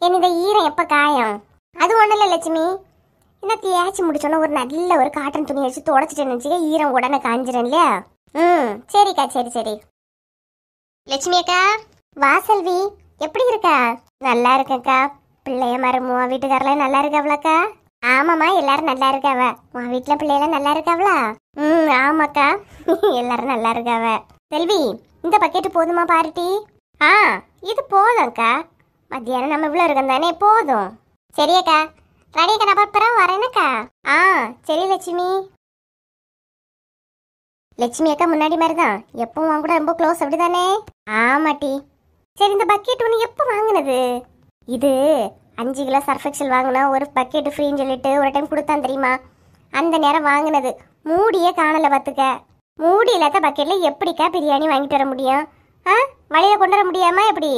Speaker 2: என்ன இந்த ஈரம் எப்போ காயம்? அது ஒன்றும் இல்லை லட்சுமி, இன்னும் தேய்ச்சி முடிச்சோன்னா ஒரு நல்ல ஒரு காட்டன் துணி வச்சு தொடச்சிட்டேன்னு வச்சுக்க, ஈரம் உடனே காஞ்சிடும் இல்லையா? சரிக்கா சரி. லட்சுமி அக்கா, வா. செல்வி எப்படி இருக்கா? நல்லா இருக்கக்கா. பிள்ளைய மருமோ வீட்டுக்காரெல்லாம் நல்லா இருக்காவளாக்கா? ஆமாம்மா, எல்லாரும் நல்லா இருக்காவ. உன் வீட்டுல பிள்ளைலாம் நல்லா இருக்காவளா? ஆமாக்கா. எல்லாரும் நல்லா இருக்காவ. செல்வி, இந்த பக்கெட் போதுமா பாருட்டி? ஆ, இது போதும்க்கா. மத்தியானம் நம்ம இவ்வளோ இருக்கோம் தானே, போதும். சரியக்கா, ரெடியக்கா, நான் அப்புறம் வரேனக்கா. ஆ சரி லட்சுமி. லட்சுமி அக்கா முன்னாடி மாதிரி தான், எப்பவும் உன் கூட ரொம்ப க்ளோஸ் அப்படிதானே? ஆமாட்டி. சரி, இந்த பக்கெட் ஒன்று எப்போ வாங்கினது? இது 5 கிலோ சர்ஃப் எக்ஸல் வாங்கினா ஒரு பக்கெட் ஃப்ரீன்னு சொல்லிட்டு ஒரு டைம் கொடுத்தான் தெரியுமா? அந்த நேரம் வாங்கினது. மூடியே காணலை பார்த்துக்க. மூடி இல்லாத பக்கெட்டில் எப்படிக்கா பிரியாணி வாங்கிட்டு வர முடியும்? வழியை கொண்டு வர முடியாமா எப்படி?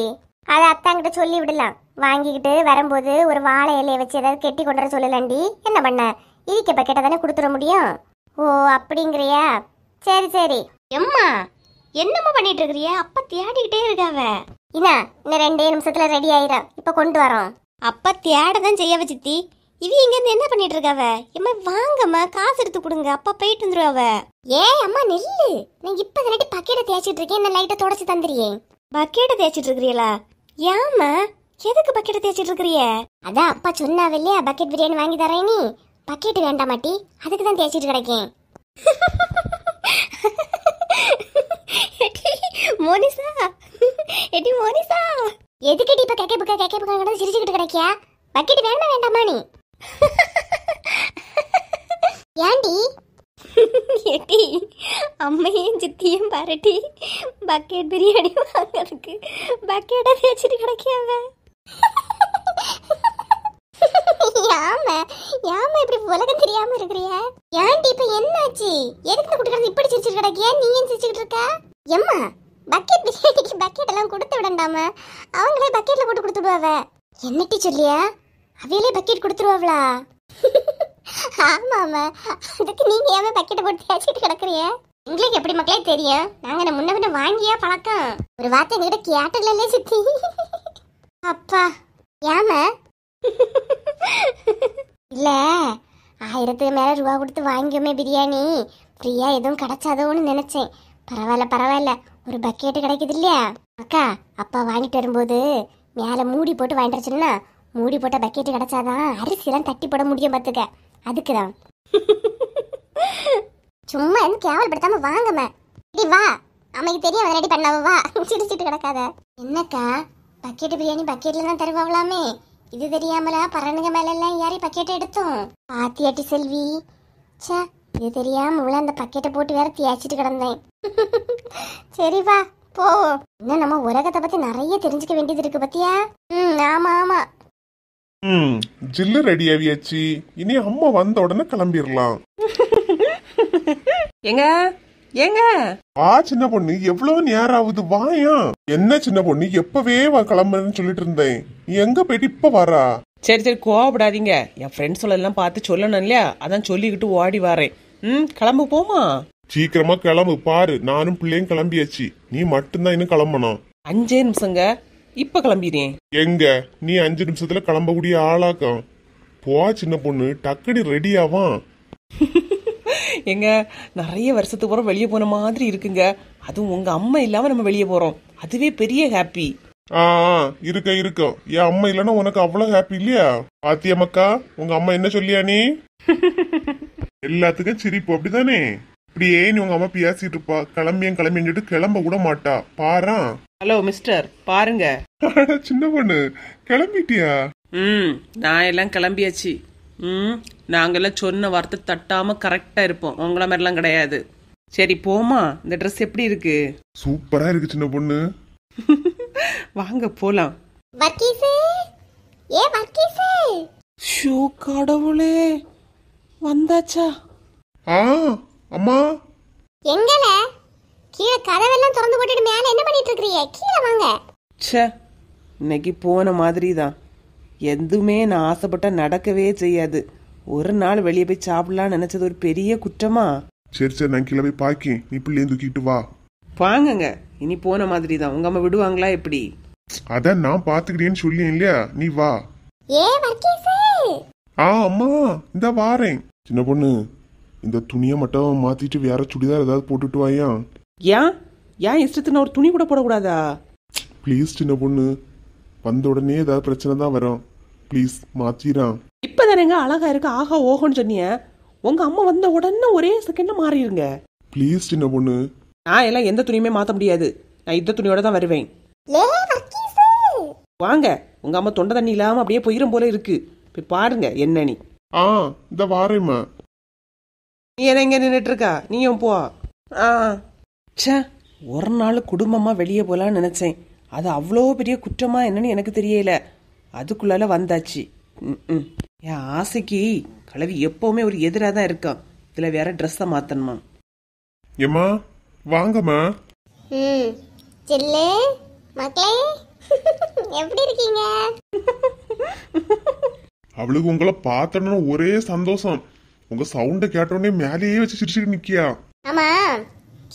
Speaker 2: அதை அத்தாங்கிட்ட சொல்லி விடலாம். வாங்கிக்கிட்டு வரும்போது ஒரு வாழை இலையை வச்சு ஏதாவது கெட்டி கொண்டு வர சொல்லலாண்டி. என்ன பண்ண, இருக்க பக்கெட்டை தானே கொடுத்துட முடியும். ஓ அப்படிங்கிறியா? சரி சரி. எம்மா, என்னம்மா பண்ணிட்டு இருக்கிறிய? அப்பா தேடிக்கிட்டே இருக்காவ. இன்னும் 2 நிமிஷத்துல ரெடி ஆயிரும். இப்ப கொண்டு வரோம். அப்பா தேட தான் செய்ய வச்சித்தி. இவ இங்க இருந்து என்ன பண்ணிட்டு இருக்காவ? எம்மா வாங்கம்மா, காசு எடுத்து கொடுங்க, அப்பா போயிட்டு வந்துருவாவ. அம்மா நெல்லு, நான் இப்ப தானே பக்கெட்டை தேய்ச்சிட்டு இருக்கேன். என்ன லைட்டை தொடச்சு தந்துறியே. பக்கெட்டை தேய்ச்சிட்டு இருக்கிறீங்களா? ஏம்மா, எதுக்கு பக்கெட்டை தேய்ச்சிட்டு இருக்கிறிய? அதான் அப்பா சொன்னாவ இல்லையா, பக்கெட் பிரியாணி வாங்கி தரேன். நீ பக்கெட் வேண்டாமாட்டி, அதுக்கு தான் தேய்ச்சிட்டு கிடைக்கேன். மோனிசா, எடி மோனிசா, எதுக்கடி இப்ப கேக்க புக்க சிரிச்சுக்கிட்டு கிடைக்கியா? பக்கெட் வேணுமா வேண்டாமா நீ? ஏண்டி எட்டி அம்மையும் சித்தியும் பாரட்டி பக்கெட் பிரியாணி வாங்கிறதுக்கு பக்கெட்டை தேய்ச்சிட்டு கிடைக்காவ. யாம இப்படி உலகம் தெரியாம இருக்கிறிய? ஏன்டி இப்ப என்னாச்சு? எதுக்கு குடுக்கறது இப்படி சிரிச்சிட்டு கிடைக்கியா? நீ ஏன் சிரிச்சுக்கிட்டு இருக்க? எம்மா, பக்கெட் பிரியாணிக்கு பக்கெட் எல்லாம் கொடுத்து விடண்டாம, அவங்களே பக்கெட்ல போட்டு கொடுத்துடுவாவ. என்னட்டி சொல்லியா? அவையிலே பக்கெட் கொடுத்துருவாங்களா? ஆமாமா, அதுக்கு நீங்க ஏன் பக்கெட்டை போட்டு தேய்ச்சிட்டு கிடக்குறிய? எங்களுக்கு எப்படி மக்களே தெரியும்? நாங்க முன்ன பின்ன வாங்கியா பழக்கம். ஒரு வார்த்தை எங்ககிட்ட கேட்டல சித்தி. அப்பா ஏம இல்ல, 1000க்கு மேல ரூபா கொடுத்து வாங்கியோமே பிரியாணி, ஃப்ரீயா எதுவும் கிடைச்சாதோன்னு நினைச்சேன். பரவாயில்ல, ஒரு பக்கெட்டு கிடைக்குது இல்லையா அக்கா? அப்பா வாங்கிட்டு வரும்போது மேல மூடி போட்டு வாங்கிட்டு சொன்னா, மூடி போட்ட பக்கெட்டு கிடைச்சாதான் அரிசியெல்லாம் தட்டி போட முடியும் பார்த்துக்க. அதுக்குதான். சும்மா எதுவும் கேவல்படுத்தாம வாங்கம்மா. வா, அம்மைக்கு தெரியும் ரெடி பண்ணாவ. வா, சிரிச்சிட்டு கிடக்காத. என்னக்கா, பக்கெட்டு பிரியாணி பக்கெட்ல தான் தருவாங்களாமே, இது தெரியாமலா பரனுங்க மேல எல்லாம் ஏறி பக்கெட்டை எடுத்தோம். பாத்தியாட்டி செல்வி? சே, இது தெரியாம உள்ள அந்த பக்கெட்டை போட்டு வேற தேய்ச்சிட்டு கிடந்தேன். சரி வா போவோம். இன்னும் நம்ம உலகத்தை பத்தி நிறைய தெரிஞ்சுக்க வேண்டியது இருக்கு பத்தியா? ஆமா.
Speaker 1: ஜில்லு ரெடி ஆவியாச்சு. இனி அம்மா வந்த உடனே கிளம்பிடலாம்.
Speaker 3: எங்க ஏங்க
Speaker 1: சின்ன பொண்ணு, எவ்வளவு நேரம் ஆகுது? வாயா. என்ன சின்ன பொண்ணு, எப்பவே கிளம்புறேன்னு சொல்லிட்டு இருந்தேன். நீ எங்க போயிட்டு இப்ப வரா?
Speaker 3: சரி கோவப்படாதீங்க. என் ஃப்ரெண்ட்ஸ் எல்லாம் பார்த்து சொல்லணும் இல்லையா, அதான் சொல்லிக்கிட்டு ஓடி வரேன். கிளம்பு போமா.
Speaker 1: சீக்கிரமா கிளம்பு. பாரு, நானும் பிள்ளையும் கிளம்பியாச்சு. நீ மட்டும்தான் இன்னும் கிளம்பணும்.
Speaker 3: 5 நிமிஷங்க, இப்ப கிளம்பிடுறேன்.
Speaker 1: எங்க நீ 5 நிமிஷத்துல கிளம்பக்கூடிய ஆளாக்கம். போ சின்ன பொண்ணு, டக்குனு ரெடி ஆவான்.
Speaker 3: எங்க நிறைய வருஷத்துக்கு அப்புறம் வெளியே போன மாதிரி இருக்குங்க. அதுவும் உங்க அம்மா இல்லாம நம்ம வெளியே போறோம், அதுவே பெரிய ஹாப்பி.
Speaker 1: இருக்கும். என் அம்மா இல்லன்னா உனக்கு அவ்வளவு ஹாப்பி இல்லையா? பாத்தியா மக்கா, உங்க அம்மா என்ன சொல்லியா? நீ எல்லாத்துக்கும் சிரிப்பு அப்படிதானே? இப்படியே நீ உங்க அம்மா பேசிட்டு இருப்பா. கிளம்பின்னு கிளம்ப கூட மாட்டா. பாரா.
Speaker 3: ஹலோ மிஸ்டர், பாருங்க.
Speaker 1: சின்ன பொண்ணு, கிளம்பிட்டியா?
Speaker 3: நான் எல்லாம் கிளம்பியாச்சு. நாங்கெல்லாம் சொன்ன வார்த்தை தட்டாம கரெக்டா இருப்போம், உங்கள மாதிரிலாம் கிடையாது. சரி போமா. இந்த ட்ரெஸ் எப்படி இருக்கு?
Speaker 1: சூப்பரா இருக்கு சின்ன பொண்ணு.
Speaker 3: வாங்க போலாம். ஷோ கடவுளே, வந்தாச்சா?
Speaker 1: அம்மா
Speaker 2: எங்கல? கீழே கதவெல்லாம் திறந்து போட்டுட்டு மேல என்ன பண்ணிட்டு இருக்கீங்க? கீழே வாங்க.
Speaker 3: ச்சே, இன்னைக்கு போன மாதிரி தான். எதுவுமே நான் ஆசைப்பட்ட நடக்கவே செய்யாது. ஒரு நாள் வெளியே போய் சாப்பிடலாம்னு நினைச்சது ஒரு பெரிய குற்றமா?
Speaker 1: சரி நான் கீழே போய் பாக்கேன். நீ பிள்ளைய தூக்கிட்டு வா.
Speaker 3: வாங்கங்க, இனி போன மாதிரி தான். உங்க அம்மா விடுவாங்களா எப்படி?
Speaker 1: அதான் நான் பாத்துக்கிட்டேன்னு சொல்லி இல்லையா, நீ வா. அம்மா இந்த வாரேன். சின்ன பொண்ணு, இந்த துணியை மட்டும் மாத்திட்டு வேற சுடிதார் ஏதாவது போட்டுட்டு வாயா.
Speaker 3: ஏன் இஷ்டத்துக்கு ஒரு துணி கூட போடக்கூடாதா?
Speaker 1: ப்ளீஸ் சின்ன பொண்ணு, வந்த உடனே ஏதாவது பிரச்சனை தான் வரும். ப்ளீஸ் மாத்திரா.
Speaker 3: இப்பதானேங்க அழகா இருக்கு ஆஹா ஓஹோன்னு சொன்னீங்க. உங்க அம்மா வந்த உடனே ஒரே செகண்ட்ல மாறிடுங்க.
Speaker 1: ப்ளீஸ் சின்ன பொண்ணு.
Speaker 3: நான் எல்லாம் எந்த துணியுமே மாத்த முடியாது. நான் இந்த துணியோட தான் வருவேன். வாங்க, உங்க அம்மா தொண்டை தண்ணி இல்லாம அப்படியே போயிரும் போல இருக்கு. போய் பாருங்க என்ன நீ.
Speaker 1: இந்த வாரேம்மா.
Speaker 3: நீ என்ன இங்க நின்றுட்டு இருக்கா? நீயும் போ. ச்சே, ஒரு நாள் குடும்பமா வெளியே போலான்னு நினைச்சேன். அது அவ்வளோ பெரிய குற்றமா என்னன்னு எனக்கு தெரியல. அதுக்குள்ளால வந்தாச்சு. என் ஆசைக்கு கலவி எப்பவுமே ஒரு எதிராக தான் இருக்கான். இதுல வேற ட்ரெஸ்ஸை மாத்தணுமா?
Speaker 1: ஏம்மா வாங்கம்மா.
Speaker 2: சில்லு மக்களே எப்படி இருக்கீங்க?
Speaker 1: அவளுக்கு உங்களை பார்த்தோன்னு ஒரே சந்தோஷம். உங்க சவுண்ட கேட்டோடனே மேலேயே வச்சு சிரிச்சுட்டு நிக்கியா.
Speaker 2: ஆமா,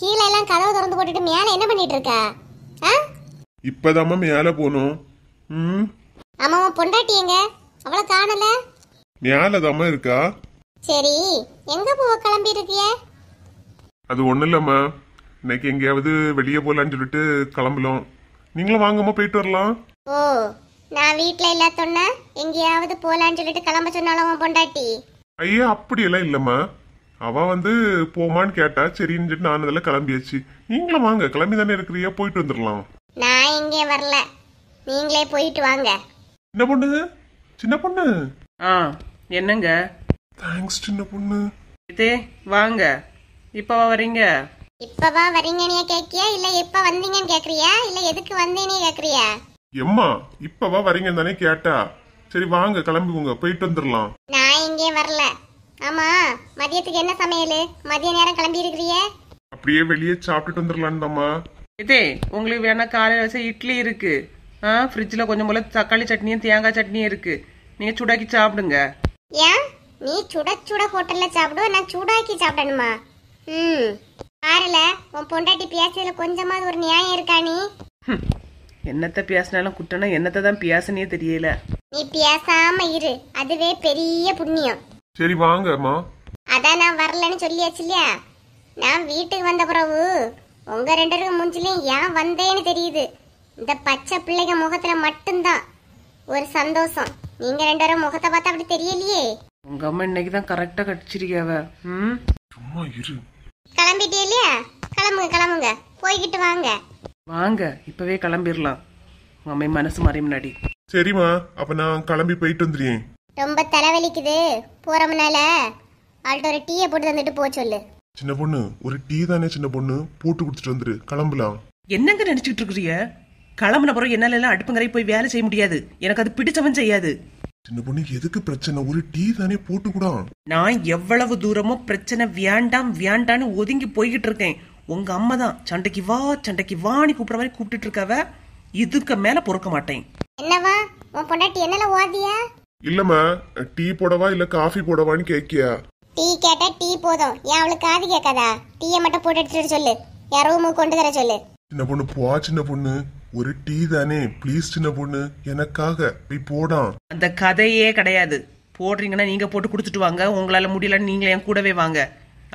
Speaker 2: கீழே எல்லாம் கதவை திறந்து போட்டுட்டு மேல என்ன பண்ணிட்டு இருக்கா?
Speaker 1: இப்பதாம்மா மேல போனோம்.
Speaker 2: ஆமா, பொண்டாட்டி எங்க? அவளை காணல.
Speaker 1: மேலதாம்மா இருக்கா.
Speaker 2: சரி, எங்க போக கிளம்பி இருக்கிய?
Speaker 1: அது ஒண்ணு இல்லம்மா, இன்னைக்கு எங்கேயாவது வெளியே போலான்னு சொல்லிட்டு கிளம்பலாம். நீங்களும் வாங்கம்மா, போயிட்டு வரலாம்.
Speaker 2: ஓ, நான் வீட்டுல இல்லாதொன்ன எங்கேயாவது போலான்னு சொல்லிட்டு கிளம்ப சொன்னாலும் பொண்டாட்டி?
Speaker 1: ஐயா அப்படியெல்லாம் இல்லம்மா. அவ வந்து போமான்னு கேட்டா சரின்னு சொல்லிட்டு நான் அதெல்லாம் கிளம்பியாச்சு. நீங்களும் வாங்க, கிளம்பி தானே இருக்கிறியா, போயிட்டு வந்துடலாம்.
Speaker 2: நான் எங்கே வரல, நீங்களே போயிட்டு வாங்க.
Speaker 1: சின்ன பொண்ணு, சின்ன பொண்ணு.
Speaker 3: என்னங்க?
Speaker 1: தேங்க்ஸ் சின்ன பொண்ணு.
Speaker 3: இதே வாங்க. இப்பவா வரீங்க?
Speaker 2: இப்பவா வரீங்கன்னு கேக்கியா இல்ல எப்ப வந்தீங்கன்னு கேக்குறியா இல்ல எதுக்கு வந்தேனே கேக்குறியா?
Speaker 1: எம்மா இப்பவா வரீங்கன்னு தானே கேட்டா. சரி வாங்க, கிளம்பிக்கோங்க, போயிட்டு வந்துடலாம்.
Speaker 2: நான் எங்கே வரல. ஆமா, மதியத்துக்கு என்ன சமையல்? மதிய நேரம் கிளம்பி இருக்கிறிய?
Speaker 1: அப்படியே வெளியே சாப்பிட்டுட்டு வந்துடலான்டாமா.
Speaker 3: இதே உங்களுக்கு வேணா காலையில் வச்ச இட்லி இருக்கு. ஃப்ரிட்ஜில் கொஞ்சம் போல தக்காளி சட்னியும் தேங்காய் சட்னியும் இருக்கு. நீங்க சூடாக்கி சாப்பிடுங்க.
Speaker 2: ஏன் நீ சுட சுட ஹோட்டல்ல சாப்பிடுவ, நான் சூடாக்கி சாப்பிடணுமா? பாருல, உன் பொண்டாட்டி பேசுறதுல கொஞ்சமாவது ஒரு நியாயம் இருக்கா? நீ
Speaker 3: என்னத்த பேசினாலும் குட்டனா என்னத்தை தான் பேசனே தெரியல.
Speaker 2: நீ பேசாம இரு, அதுவே பெரிய புண்ணியம்.
Speaker 1: சரி வாங்கம்மா.
Speaker 2: அதான் நான் வரலன்னு சொல்லியாச்சு இல்லையா? நான் வீட்டுக்கு வந்த பிறகு உங்க ரெண்டு பேரும் மூஞ்சிலையும் ஏன் வந்தேன்னு தெரியுது. இந்த பச்சை பிள்ளைங்க முகத்துல மட்டும்தான் ஒரு சந்தோஷம். நீங்க ரெண்டு பேரும் முகத்தை பார்த்தா அப்படி தெரியலையே.
Speaker 3: உங்க அம்மா இன்னைக்கு தான் கரெக்டா கடிச்சிருக்காவ.
Speaker 1: சும்மா இரு.
Speaker 2: கிளம்பிட்டே இல்லையா? கிளம்புங்க கிளம்புங்க, போய்கிட்டு வாங்க.
Speaker 3: வாங்க, இப்பவே கிளம்பிடலாம். உங்க அம்மா மனசு மாறி முன்னாடி.
Speaker 1: சரிம்மா, அப்ப நான் கிளம்பி போயிட்டு வந்துடுறேன்.
Speaker 2: ரொம்ப தலைவலிக்குது, போற முன்னால ஆள்கிட்ட ஒரு டீயை போட்டு தந்துட்டு போ சொல்லு.
Speaker 1: சின்ன பொண்ணு, ஒரு டீ தானே சின்ன பொண்ணு, போட்டு குடிச்சிட்டு வந்துரு, கிளம்பலாம்.
Speaker 3: என்னங்க நினைச்சிட்டு இருக்கிறீங்க? கிளம்புன பிறகு என்னால எல்லாம் அடுப்புங்கரை போய் வேலை செய்ய முடியாது. எனக்கு அது பிடிச்சவன் செய்யாது.
Speaker 1: சின்ன பொண்ணு எதுக்கு பிரச்சனை? ஒரு டீ தானே போட்டு கூட.
Speaker 3: நான் எவ்வளவு தூரமோ பிரச்சனை வேண்டாம் வேண்டான்னு ஒதுங்கி போய்கிட்டு இருக்கேன். உங்க அம்மா தான் சண்டைக்கு வா சண்டைக்கு வான்னு கூப்பிடுற மாதிரி கூப்பிட்டு இருக்காவ. இதுக்கு மேல பொறுக்க மாட்டேன்.
Speaker 2: என்னவா உன் பொண்டாட்டி என்னல ஓதியா?
Speaker 1: இல்லம்மா, டீ போடவா இல்ல காஃபி போடவான்னு கேக்கியா?
Speaker 2: டீ கேட்டா டீ போதும். ஏன் அவளுக்கு காது கேட்காதா? டீயை மட்டும் போட்டு எடுத்துட்டு சொல்லு, யாரோ கொண்டு தர சொல்லு.
Speaker 1: சின்ன பொண்ணு போ. சின்ன பொண்ணு, ஒரு டீ தானே, ப்ளீஸ் சின்ன பொண்ணு, எனக்காக போய் போடா.
Speaker 3: அந்த கதையே கிடையாது. போடுறீங்கன்னா நீங்க போட்டு குடுத்துட்டு வாங்க. உங்களால முடியலன்னு நீங்களே என் கூடவே வாங்க.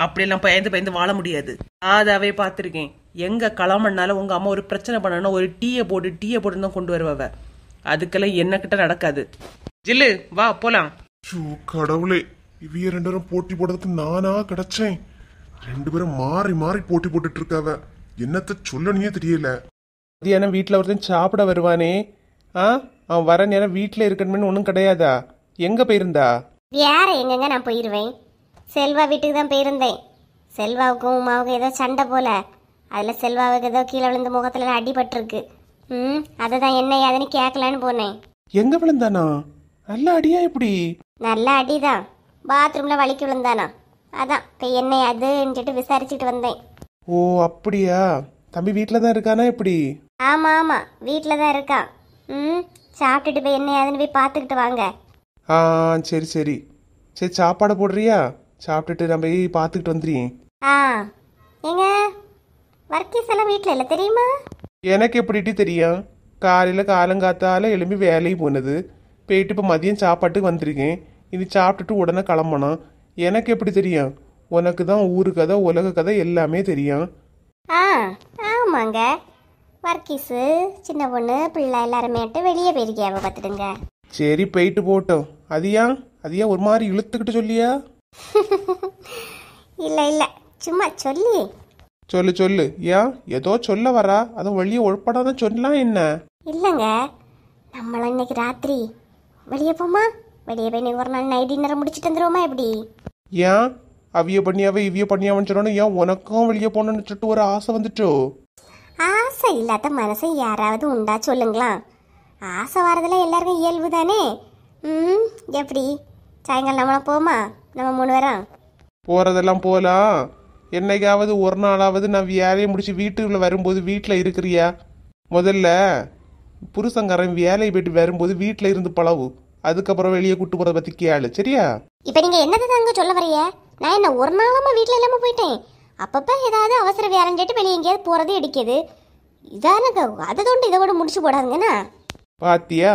Speaker 3: அப்படியெல்லாம் பயந்து வாழ முடியாது. அதாவே பார்த்துருக்கேன். எங்க கிளம்புனால உங்க அம்மா ஒரு பிரச்சனை பண்ணணும், ஒரு டீயை போட்டு தான் கொண்டு வருவ. அதுக்கெல்லாம் என்ன கிட்ட நடக்காது. ஜில்லு வா போலாம்.
Speaker 1: கடவுளே, இவைய ரெண்டு பேரும் போட்டி போடுறதுக்கு நானா கிடைச்சேன்? ரெண்டு பேரும் மாறி மாறி போட்டி போட்டுட்டு இருக்காவ. என்னத்த சொல்லனே தெரியல.
Speaker 4: மதியானம் வீட்டில் ஒருத்தன் சாப்பிட வருவானே, அவன் வர நேரம் வீட்டில் இருக்கணும்னு ஒன்றும் கிடையாதா? எங்கே போயிருந்தா?
Speaker 2: வேற எங்கங்க நான் போயிருவேன்? செல்வா வீட்டுக்கு தான் போயிருந்தேன். செல்வாவுக்கும் உமாவுக்கும் ஏதோ சண்டை போல. அதில் செல்வாவுக்கு ஏதோ கீழே விழுந்த முகத்துல அடிபட்டிருக்கு. அதை தான் என்ன ஏதுன்னு கேட்கலான்னு போனேன்.
Speaker 4: எங்கே விழுந்தானா? நல்ல அடியா? எப்படி?
Speaker 2: நல்ல அடிதான், பாத்ரூம்ல வலிக்கு விழுந்தானா. அதான் இப்போ என்ன அதுன்னு விசாரிச்சுட்டு வந்தேன்.
Speaker 4: ஓ அப்படியா? தம்பி வீட்டில் தான் இருக்கானா எப்படி?
Speaker 2: ஆமாம் ஆமாம், வீட்டில் தான் இருக்கான். சாப்பிட்டுட்டு போய் என்ன ஏதுன்னு போய் பார்த்துக்கிட்டு வாங்க.
Speaker 4: சரி சரி சரி, சாப்பாடை போடுறியா? சாப்பிட்டுட்டு நம்ம போய் பார்த்துக்கிட்டு வந்துடுறேன்.
Speaker 2: ஏங்க வர்க்கீஸ் எல்லாம் வீட்டில் இல்லை தெரியுமா?
Speaker 4: எனக்கு எப்படிட்டு தெரியும்? காலையில் காலங்காத்தால எழும்பி வேலைக்கு போனது, போயிட்டு இப்போ மதியம் சாப்பாட்டுக்கு வந்திருக்கேன். இது சாப்பிட்டுட்டு உடனே கிளம்பணும். எனக்கு எப்படி தெரியும்? உனக்கு தான் ஊரு கதை உலக கதை எல்லாமே தெரியும்.
Speaker 2: ஆமாங்க, வர்க்கீஸு சின்ன பொண்ணு பிள்ளை எல்லாருமேட்டு வெளியே போயிருக்கியாவ பார்த்துடுங்க.
Speaker 4: சரி போயிட்டு போட்டோம். அதியா அதியா ஒரு மாதிரி இழுத்துக்கிட்டு சொல்லியா?
Speaker 2: இல்ல இல்ல சும்மா சொல்லி.
Speaker 4: சொல்லு சொல்லு. ஏன் ஏதோ சொல்ல வரா, அதை வழியே உள்படாதான் சொல்லலாம் என்ன?
Speaker 2: இல்லைங்க, நம்மள இன்னைக்கு ராத்திரி வெளியே போமா? வெளியே போய் இன்னைக்கு ஒரு நாள் நைட் டின்னர் முடிச்சுட்டு வந்துருவோமா எப்படி?
Speaker 4: ஏன் அவிய பண்ணியாவே இவிய பண்ணியாவன்னு சொன்னோன்னு ஏன் உனக்கும் வெளியே போகணுன்னு சொல்லிட்டு ஒரு ஆசை வந்துட்டோ?
Speaker 2: ஆசை இல்லாத மனசை யாராவது உண்டா சொல்லுங்களா? ஆசை வரதுல எல்லாருக்கும் இயல்பு தானே. எப்படி சாயங்காலம் நம்மளாம் போமா? நம்ம 3 பேரும்
Speaker 4: போறதெல்லாம் போலாம். என்னைக்காவது ஒரு நாளாவது நான் வேலையை முடிச்சு வீட்டுக்குள்ள வரும்போது வீட்டில் இருக்கிறியா? முதல்ல புருஷங்காரன் வேலையை போயிட்டு வரும்போது வீட்டில் இருந்து பழவு, அதுக்கப்புறம் வெளியே கூட்டு போறத பத்தி கேளு, சரியா?
Speaker 2: இப்ப நீங்க என்னது தாங்க சொல்ல வரைய? நான் என்ன ஒரு நாளாம வீட்டுல இல்லாம போயிட்டேன். அப்பப்ப ஏதாவது அவசர வேலைஞ்சிட்டு வெளியே எங்கேயாவது போறது இடிக்குது. இதானங்க அதை தொண்டு இதை கூட முடிச்சு போடாதுங்கண்ணா.
Speaker 4: பாத்தியா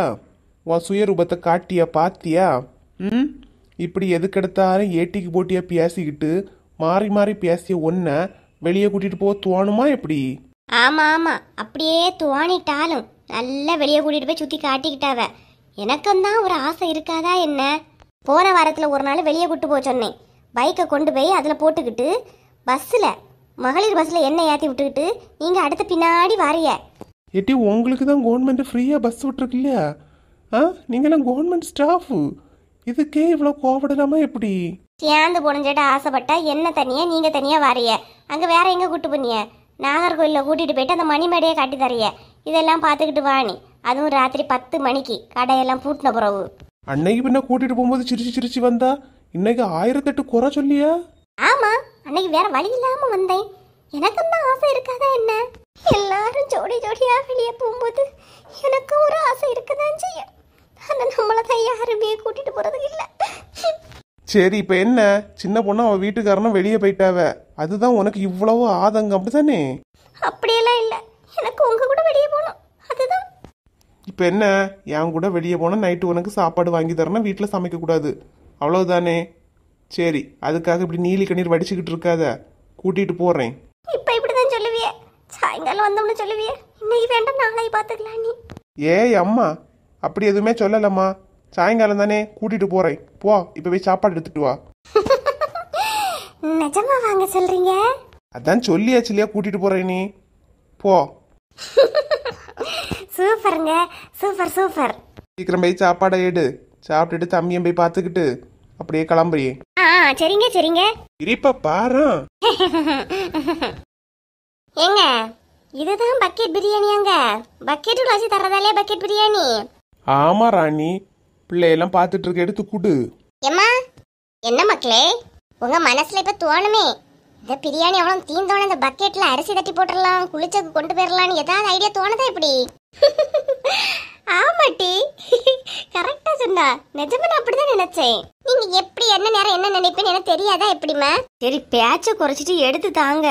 Speaker 4: உன் சுயரூபத்தை காட்டியா? பாத்தியா? இப்படி எதுக்கெடுத்தாலும் ஏட்டிக்கு போட்டியா பேசிக்கிட்டு மாறி மாறி பேசிய ஒன்ன வெளியே கூட்டிட்டு போக தோணுமா எப்படி?
Speaker 2: ஆமா ஆமா, அப்படியே தோணிட்டாலும் நல்லா வெளியே கூட்டிட்டு போய் சுத்தி காட்டிக்கிட்டாவ. எனக்கும் தான் ஒரு ஆசை இருக்காதா என்ன? போன வாரத்துல ஒரு நாள் வெளியே கூட்டு போக சொன்னேன். பைக்கை கொண்டு போய் அதுல போட்டுக்கிட்டு பஸ்ல மகளிர் பஸ்ல என்ன ஏத்தி விட்டுக்கிட்டு நீங்க அடுத்த பின்னாடி வாரிய.
Speaker 4: ஏட்டி உங்களுக்கு தான் கவர்மெண்ட் ஃப்ரீயா பஸ் விட்டுருக்கு இல்லையா? நீங்களாம் கவர்மெண்ட் ஸ்டாஃப், இதுக்கே இவ்வளோ கோவப்படலாமா எப்படி?
Speaker 2: சேர்ந்து போனஞ்சிட்ட ஆசைப்பட்டா என்ன தனியா நீங்க தனியா வாரிய. அங்க வேற எங்க கூட்டு போனிய? நாகர்கோயிலில் கூட்டிட்டு போயிட்டு அந்த மணிமேடையை காட்டி தரைய. இதெல்லாம் பார்த்துக்கிட்டு வாணி, அதுவும் ராத்திரி 10 மணிக்கு கடையெல்லாம் பூட்டின பிறகு.
Speaker 4: அன்னைக்கு பின்ன கூட்டிட்டு போகும்போது சிரிச்சு சிரிச்சு வந்தா, இன்னைக்கு 1008 குறை சொல்லியா?
Speaker 2: ஆமா, அன்னைக்கு வேற வழி இல்லாம வந்தேன். எனக்கும் தான் ஆசை இருக்காதா என்ன? எல்லாரும் ஜோடி ஜோடியா வெளியே போகும்போது எனக்கும் ஒரு ஆசை இருக்கதான் செய்யும். ஆனா நம்மளதான் யாருமே கூட்டிட்டு போறது இல்ல.
Speaker 4: சரி இப்ப என்ன, சின்ன பொண்ணு அவ வீட்டுக்காரனும் வெளியே போயிட்டாவ, அதுதான் உனக்கு இவ்வளவு ஆதங்கம் அப்படித்தானே?
Speaker 2: அப்படியெல்லாம் இல்ல, எனக்கு உங்க கூட வெளியே போகணும் அதுதான்.
Speaker 4: இப்ப என்ன, என் கூட வெளியே போனா நைட்டு உனக்கு சாப்பாடு வாங்கி தரணும், வீட்டுல சமைக்க கூடாது, அவ்வளவுதானே? சரி, அதுக்காக இப்படி நீலி கண்ணீர் வடிச்சுக்கிட்டு இருக்காத, கூட்டிட்டு போறேன்.
Speaker 2: இப்ப இப்படிதான் சொல்லுவிய, சாயங்காலம் வந்தோம்னு சொல்லுவிய. இன்னைக்கு வேண்டாம், நாளைக்கு பாத்துக்கலாம். நீ
Speaker 4: ஏய் அம்மா, அப்படி எதுவுமே சொல்லலம்மா. சாயங்காலம் தானே, கூட்டிட்டு போறேன். போ, இப்ப போய் சாப்பாடு எடுத்துட்டு வா.
Speaker 2: நிஜமா வாங்க சொல்றீங்க?
Speaker 4: அதான் சொல்லியாச்சு இல்லையா, கூட்டிட்டு போறேன், நீ போ.
Speaker 2: சூப்பருங்க, சூப்பர் சூப்பர்.
Speaker 4: சீக்கிரம் போய் சாப்பாடை எடு, சாப்பிட்டுட்டு தம்பியும் போய் பார்த்துக்கிட்டு அப்படியே கிளம்புறியே.
Speaker 2: சரிங்க சரிங்க.
Speaker 4: இருப்பா பாரு.
Speaker 2: ஏங்க, இதுதான் பக்கெட் பிரியாணியாங்க? பக்கெட் வச்சு தரதாலே பக்கெட் பிரியாணி?
Speaker 4: ஆமா ராணி, பிள்ளையெல்லாம் பார்த்துட்டு இருக்க, எடுத்து குடு.
Speaker 2: ஏம்மா, என்ன மக்களே உங்க மனசுல இப்ப தோணுமே, இந்த பிரியாணி அவ்வளவு தீந்தோன இந்த பக்கெட்ல அரிசி தட்டி போட்டுடலாம், குளிச்சக்கு கொண்டு போயிடலாம்னு ஏதாவது ஐடியா தோணுதா எப்படி? ஆமாட்டி, கரெக்டா சொன்னா. நிஜமா நான் அப்படிதான் நினைச்சேன். நீங்க எப்படி என்ன நேரம் என்ன நினைப்பேன்னு எனக்கு தெரியாதா எப்படிமா? சரி, பேச்ச குறைச்சிட்டு எடுத்து தாங்க.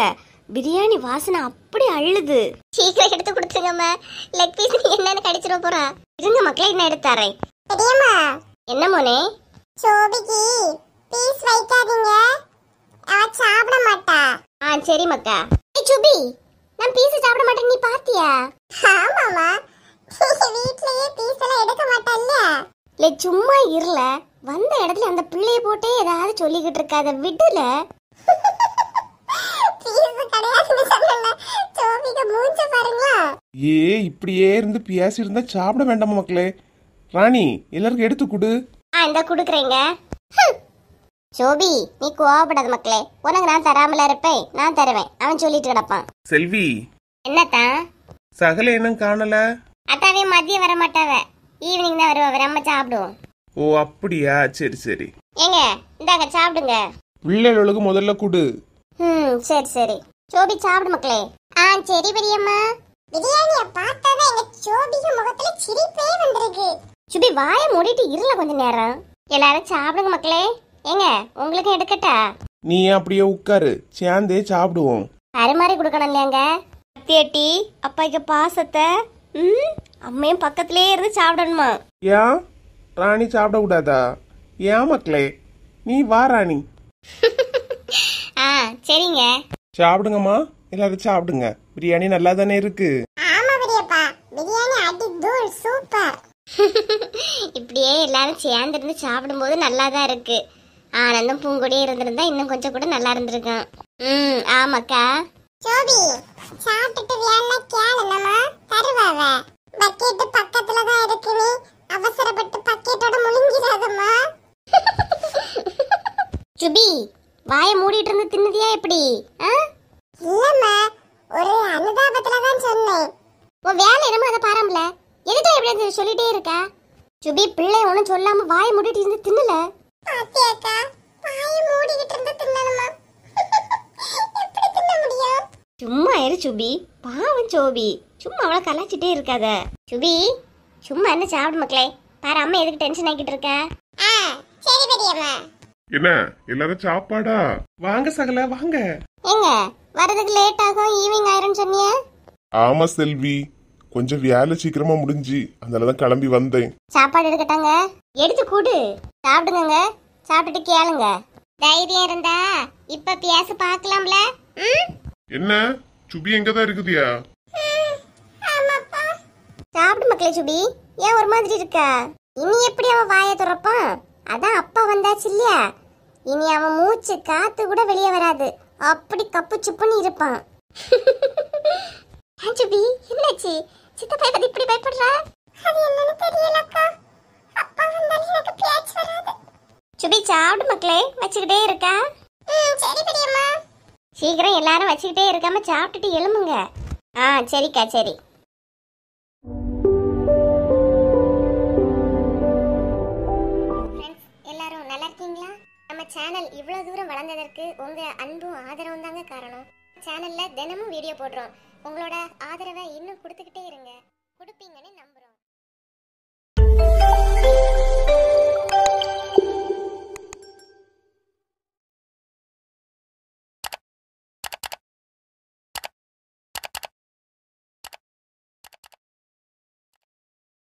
Speaker 2: பிரியாணி வாசனை அப்படி அள்ளுது. சீக்கிரம் எடுத்து கொடுத்துருங்கம்மா. லெக் பீஸ் நீ என்னன்னு கடிச்சிட போறா. இருங்க மக்களே, என்ன எடுத்து தரேன். என்ன மோனே? சோபிக்கு பீஸ் வைக்காதீங்க, அவ சாப்பிட மாட்டா. சரி மக்கா. சுபி, நான் பீஸ் சாப்பிட மாட்டேன், நீ பாத்தியா? ஆமாமா, வீட்லயே பீஸ் எல்லாம் எடுக்க மாட்டல்ல. லே சும்மா இருல, வந்த இடத்துல அந்த பிள்ளைய போட்டே ஏதாவது சொல்லிக்கிட்டு இருக்காத, விடுல.
Speaker 4: ஏ இப்படியே இருந்து பேசி இருந்தா சாப்பிட வேண்டாமா மக்களே? ராணி, எல்லாருக்கும் எடுத்து குடு.
Speaker 2: இந்த குடுக்குறேங்க. சோபி, நீ கோவப்படாத மக்களே, உனக்கு நான் தராமல இருப்பேன், நான் தருவேன். அவன் சொல்லிட்டு கிடப்பான்.
Speaker 4: செல்வி,
Speaker 2: என்னத்தான்?
Speaker 4: சகல இன்னும் காணல.
Speaker 2: அத்தாவே மதியம் வர மாட்டாவ, ஈவினிங் தான் வருவா. நம்ம சாப்பிடுவோம்.
Speaker 4: ஓ அப்படியா, சரி சரி.
Speaker 2: ஏங்க, இந்தாங்க சாப்பிடுங்க.
Speaker 4: பிள்ளைகளுக்கு முதல்ல குடு.
Speaker 2: சரி சரி. சோபி சாப்பிடு மக்களே. சரி பெரியம்மா. பிரியாணியை பார்த்தாதான் எங்க சோபிக்கு முகத்துல சிரிப்பே வந்திருக்கு. சுபி வாயை மூடிட்டு இருல கொஞ்ச நேரம். எல்லாரும் சாப்பிடுங்க மக்களே. ஏங்க, உங்களுக்கு எடுக்கட்டா?
Speaker 4: நீ அப்படியே உட்காரு, சேர்ந்தே சாப்பிடுவோம்.
Speaker 2: அருமாரி கொடுக்கணும் இல்லையாங்க? அத்தியட்டி அப்பாய்க்கு பாசத்தை அம்மையும் பக்கத்திலே இருந்து சாப்பிடணுமா?
Speaker 4: ஏன் ராணி சாப்பிட கூடாதா? ஏன் மக்களே, நீ வா ராணி.
Speaker 2: சரிங்க.
Speaker 4: சாப்பிடுங்கம்மா, எல்லாரும் சாப்பிடுங்க. பிரியாணி நல்லா தானே இருக்கு.
Speaker 2: ஆமா பெரியப்பா, பிரியாணி அடி தூள் சூப்பர். இப்படியே எல்லாரும் சேர்ந்துருந்து சாப்பிடும்போது நல்லா தான் இருக்கு. ஆனந்தம் பூங்கொடியே இருந்திருந்தா இன்னும் கொஞ்சம் கூட நல்லா இருந்திருக்கும். ஆமாக்கா.
Speaker 5: ஜோபி சாப்பிட்டுட்டு வேணா கேளு, நம்ம தருவாவ. பக்கெட் பக்கத்துல தான் இருக்கு, நீ அவசரப்பட்டு பக்கெட்டோட முழுங்கிடாதம்மா.
Speaker 2: சுபி வாயை மூடிட்டு இருந்து தின்னதியா எப்படி?
Speaker 5: இல்லம்மா, ஒரு அனுதாபத்துல தான் சொன்னேன்.
Speaker 2: உன் வேலை என்னமோ அதை பாராமல எதுக்கா எப்படி சொல்லிட்டே இருக்கா? சுபி பிள்ளை ஒன்னும் சொல்லாம வாயை மூடிட்டு இருந்து தின்னல.
Speaker 5: பாத்தியாக்கா, வாயை மூடிக்கிட்டு இருந்து தின்னணுமா? எப்படி தின்ன முடியும்?
Speaker 2: சும்மா இரு சுபி, பாவம் சோபி, சும்மா அவளை கலாச்சிட்டே இருக்காத. சுபி சும்மா என்ன சாப்பிடு மக்களே. பாரு அம்மா எதுக்கு டென்ஷன் ஆகிட்டு இருக்க?
Speaker 5: சரி பெரியம்மா.
Speaker 1: என்ன எல்லாரும் சாப்பாடா?
Speaker 4: வாங்க சகல வாங்க.
Speaker 2: எங்க வரதுக்கு லேட் ஆகும், ஈவினிங் ஆயிரும் சொன்னியே.
Speaker 1: ஆமா செல்வி, கொஞ்சம் வேலை சீக்கிரமா முடிஞ்சு அதனாலதான் கிளம்பி வந்தேன்.
Speaker 2: சாப்பாடு எடுக்கட்டாங்க, எடுத்து கூடு சாப்பிடுங்க. சாப்பிட்டுட்டு கேளுங்க. தைரியம் இருந்தா இப்ப பேச பாக்கலாம்ல.
Speaker 1: என்ன சுபி எங்கதான் இருக்குதியா?
Speaker 2: சாப்பிடு மக்களே. சுபி ஏன் ஒரு மாதிரி இருக்க? இனி எப்படி அவன் வாயை துறப்பான்? அதான் அப்பா வந்தாச்சு இல்லையா, இனி அவன் மூச்சு காத்து கூட வெளியே வராது, அப்படி கப்பு சுப்புன்னு இருப்பான். சுபி என்னாச்சு? சித்தப்பா பத்தி இப்படி பயப்படுறா?
Speaker 5: அது என்னன்னு தெரியலக்கா, அப்பா வந்தாலும் எனக்கு பேச்சு வராது.
Speaker 2: சுபி சாப்பிடு மக்களே, வச்சுக்கிட்டே இருக்கா?
Speaker 5: சரி பெரியம்மா.
Speaker 2: சீக்கிரம் எல்லாரும் வச்சுக்கிட்டே இருக்காம சாப்பிட்டுட்டு எழுமுங்க. சரிக்கா சரி. எல்லாரும் நல்லா இருக்கீங்களா? நம்ம சேனல் இவ்வளவு தூரம் வளர்ந்ததற்கு உங்க அன்பும் ஆதரவும் தாங்க காரணம். சேனல்ல தினமும் வீடியோ போடுறோம். உங்களோட ஆதரவை இன்னும் கொடுத்துக்கிட்டே இருங்க. கொடுப்பீங்கன்னு நம்புறோம்.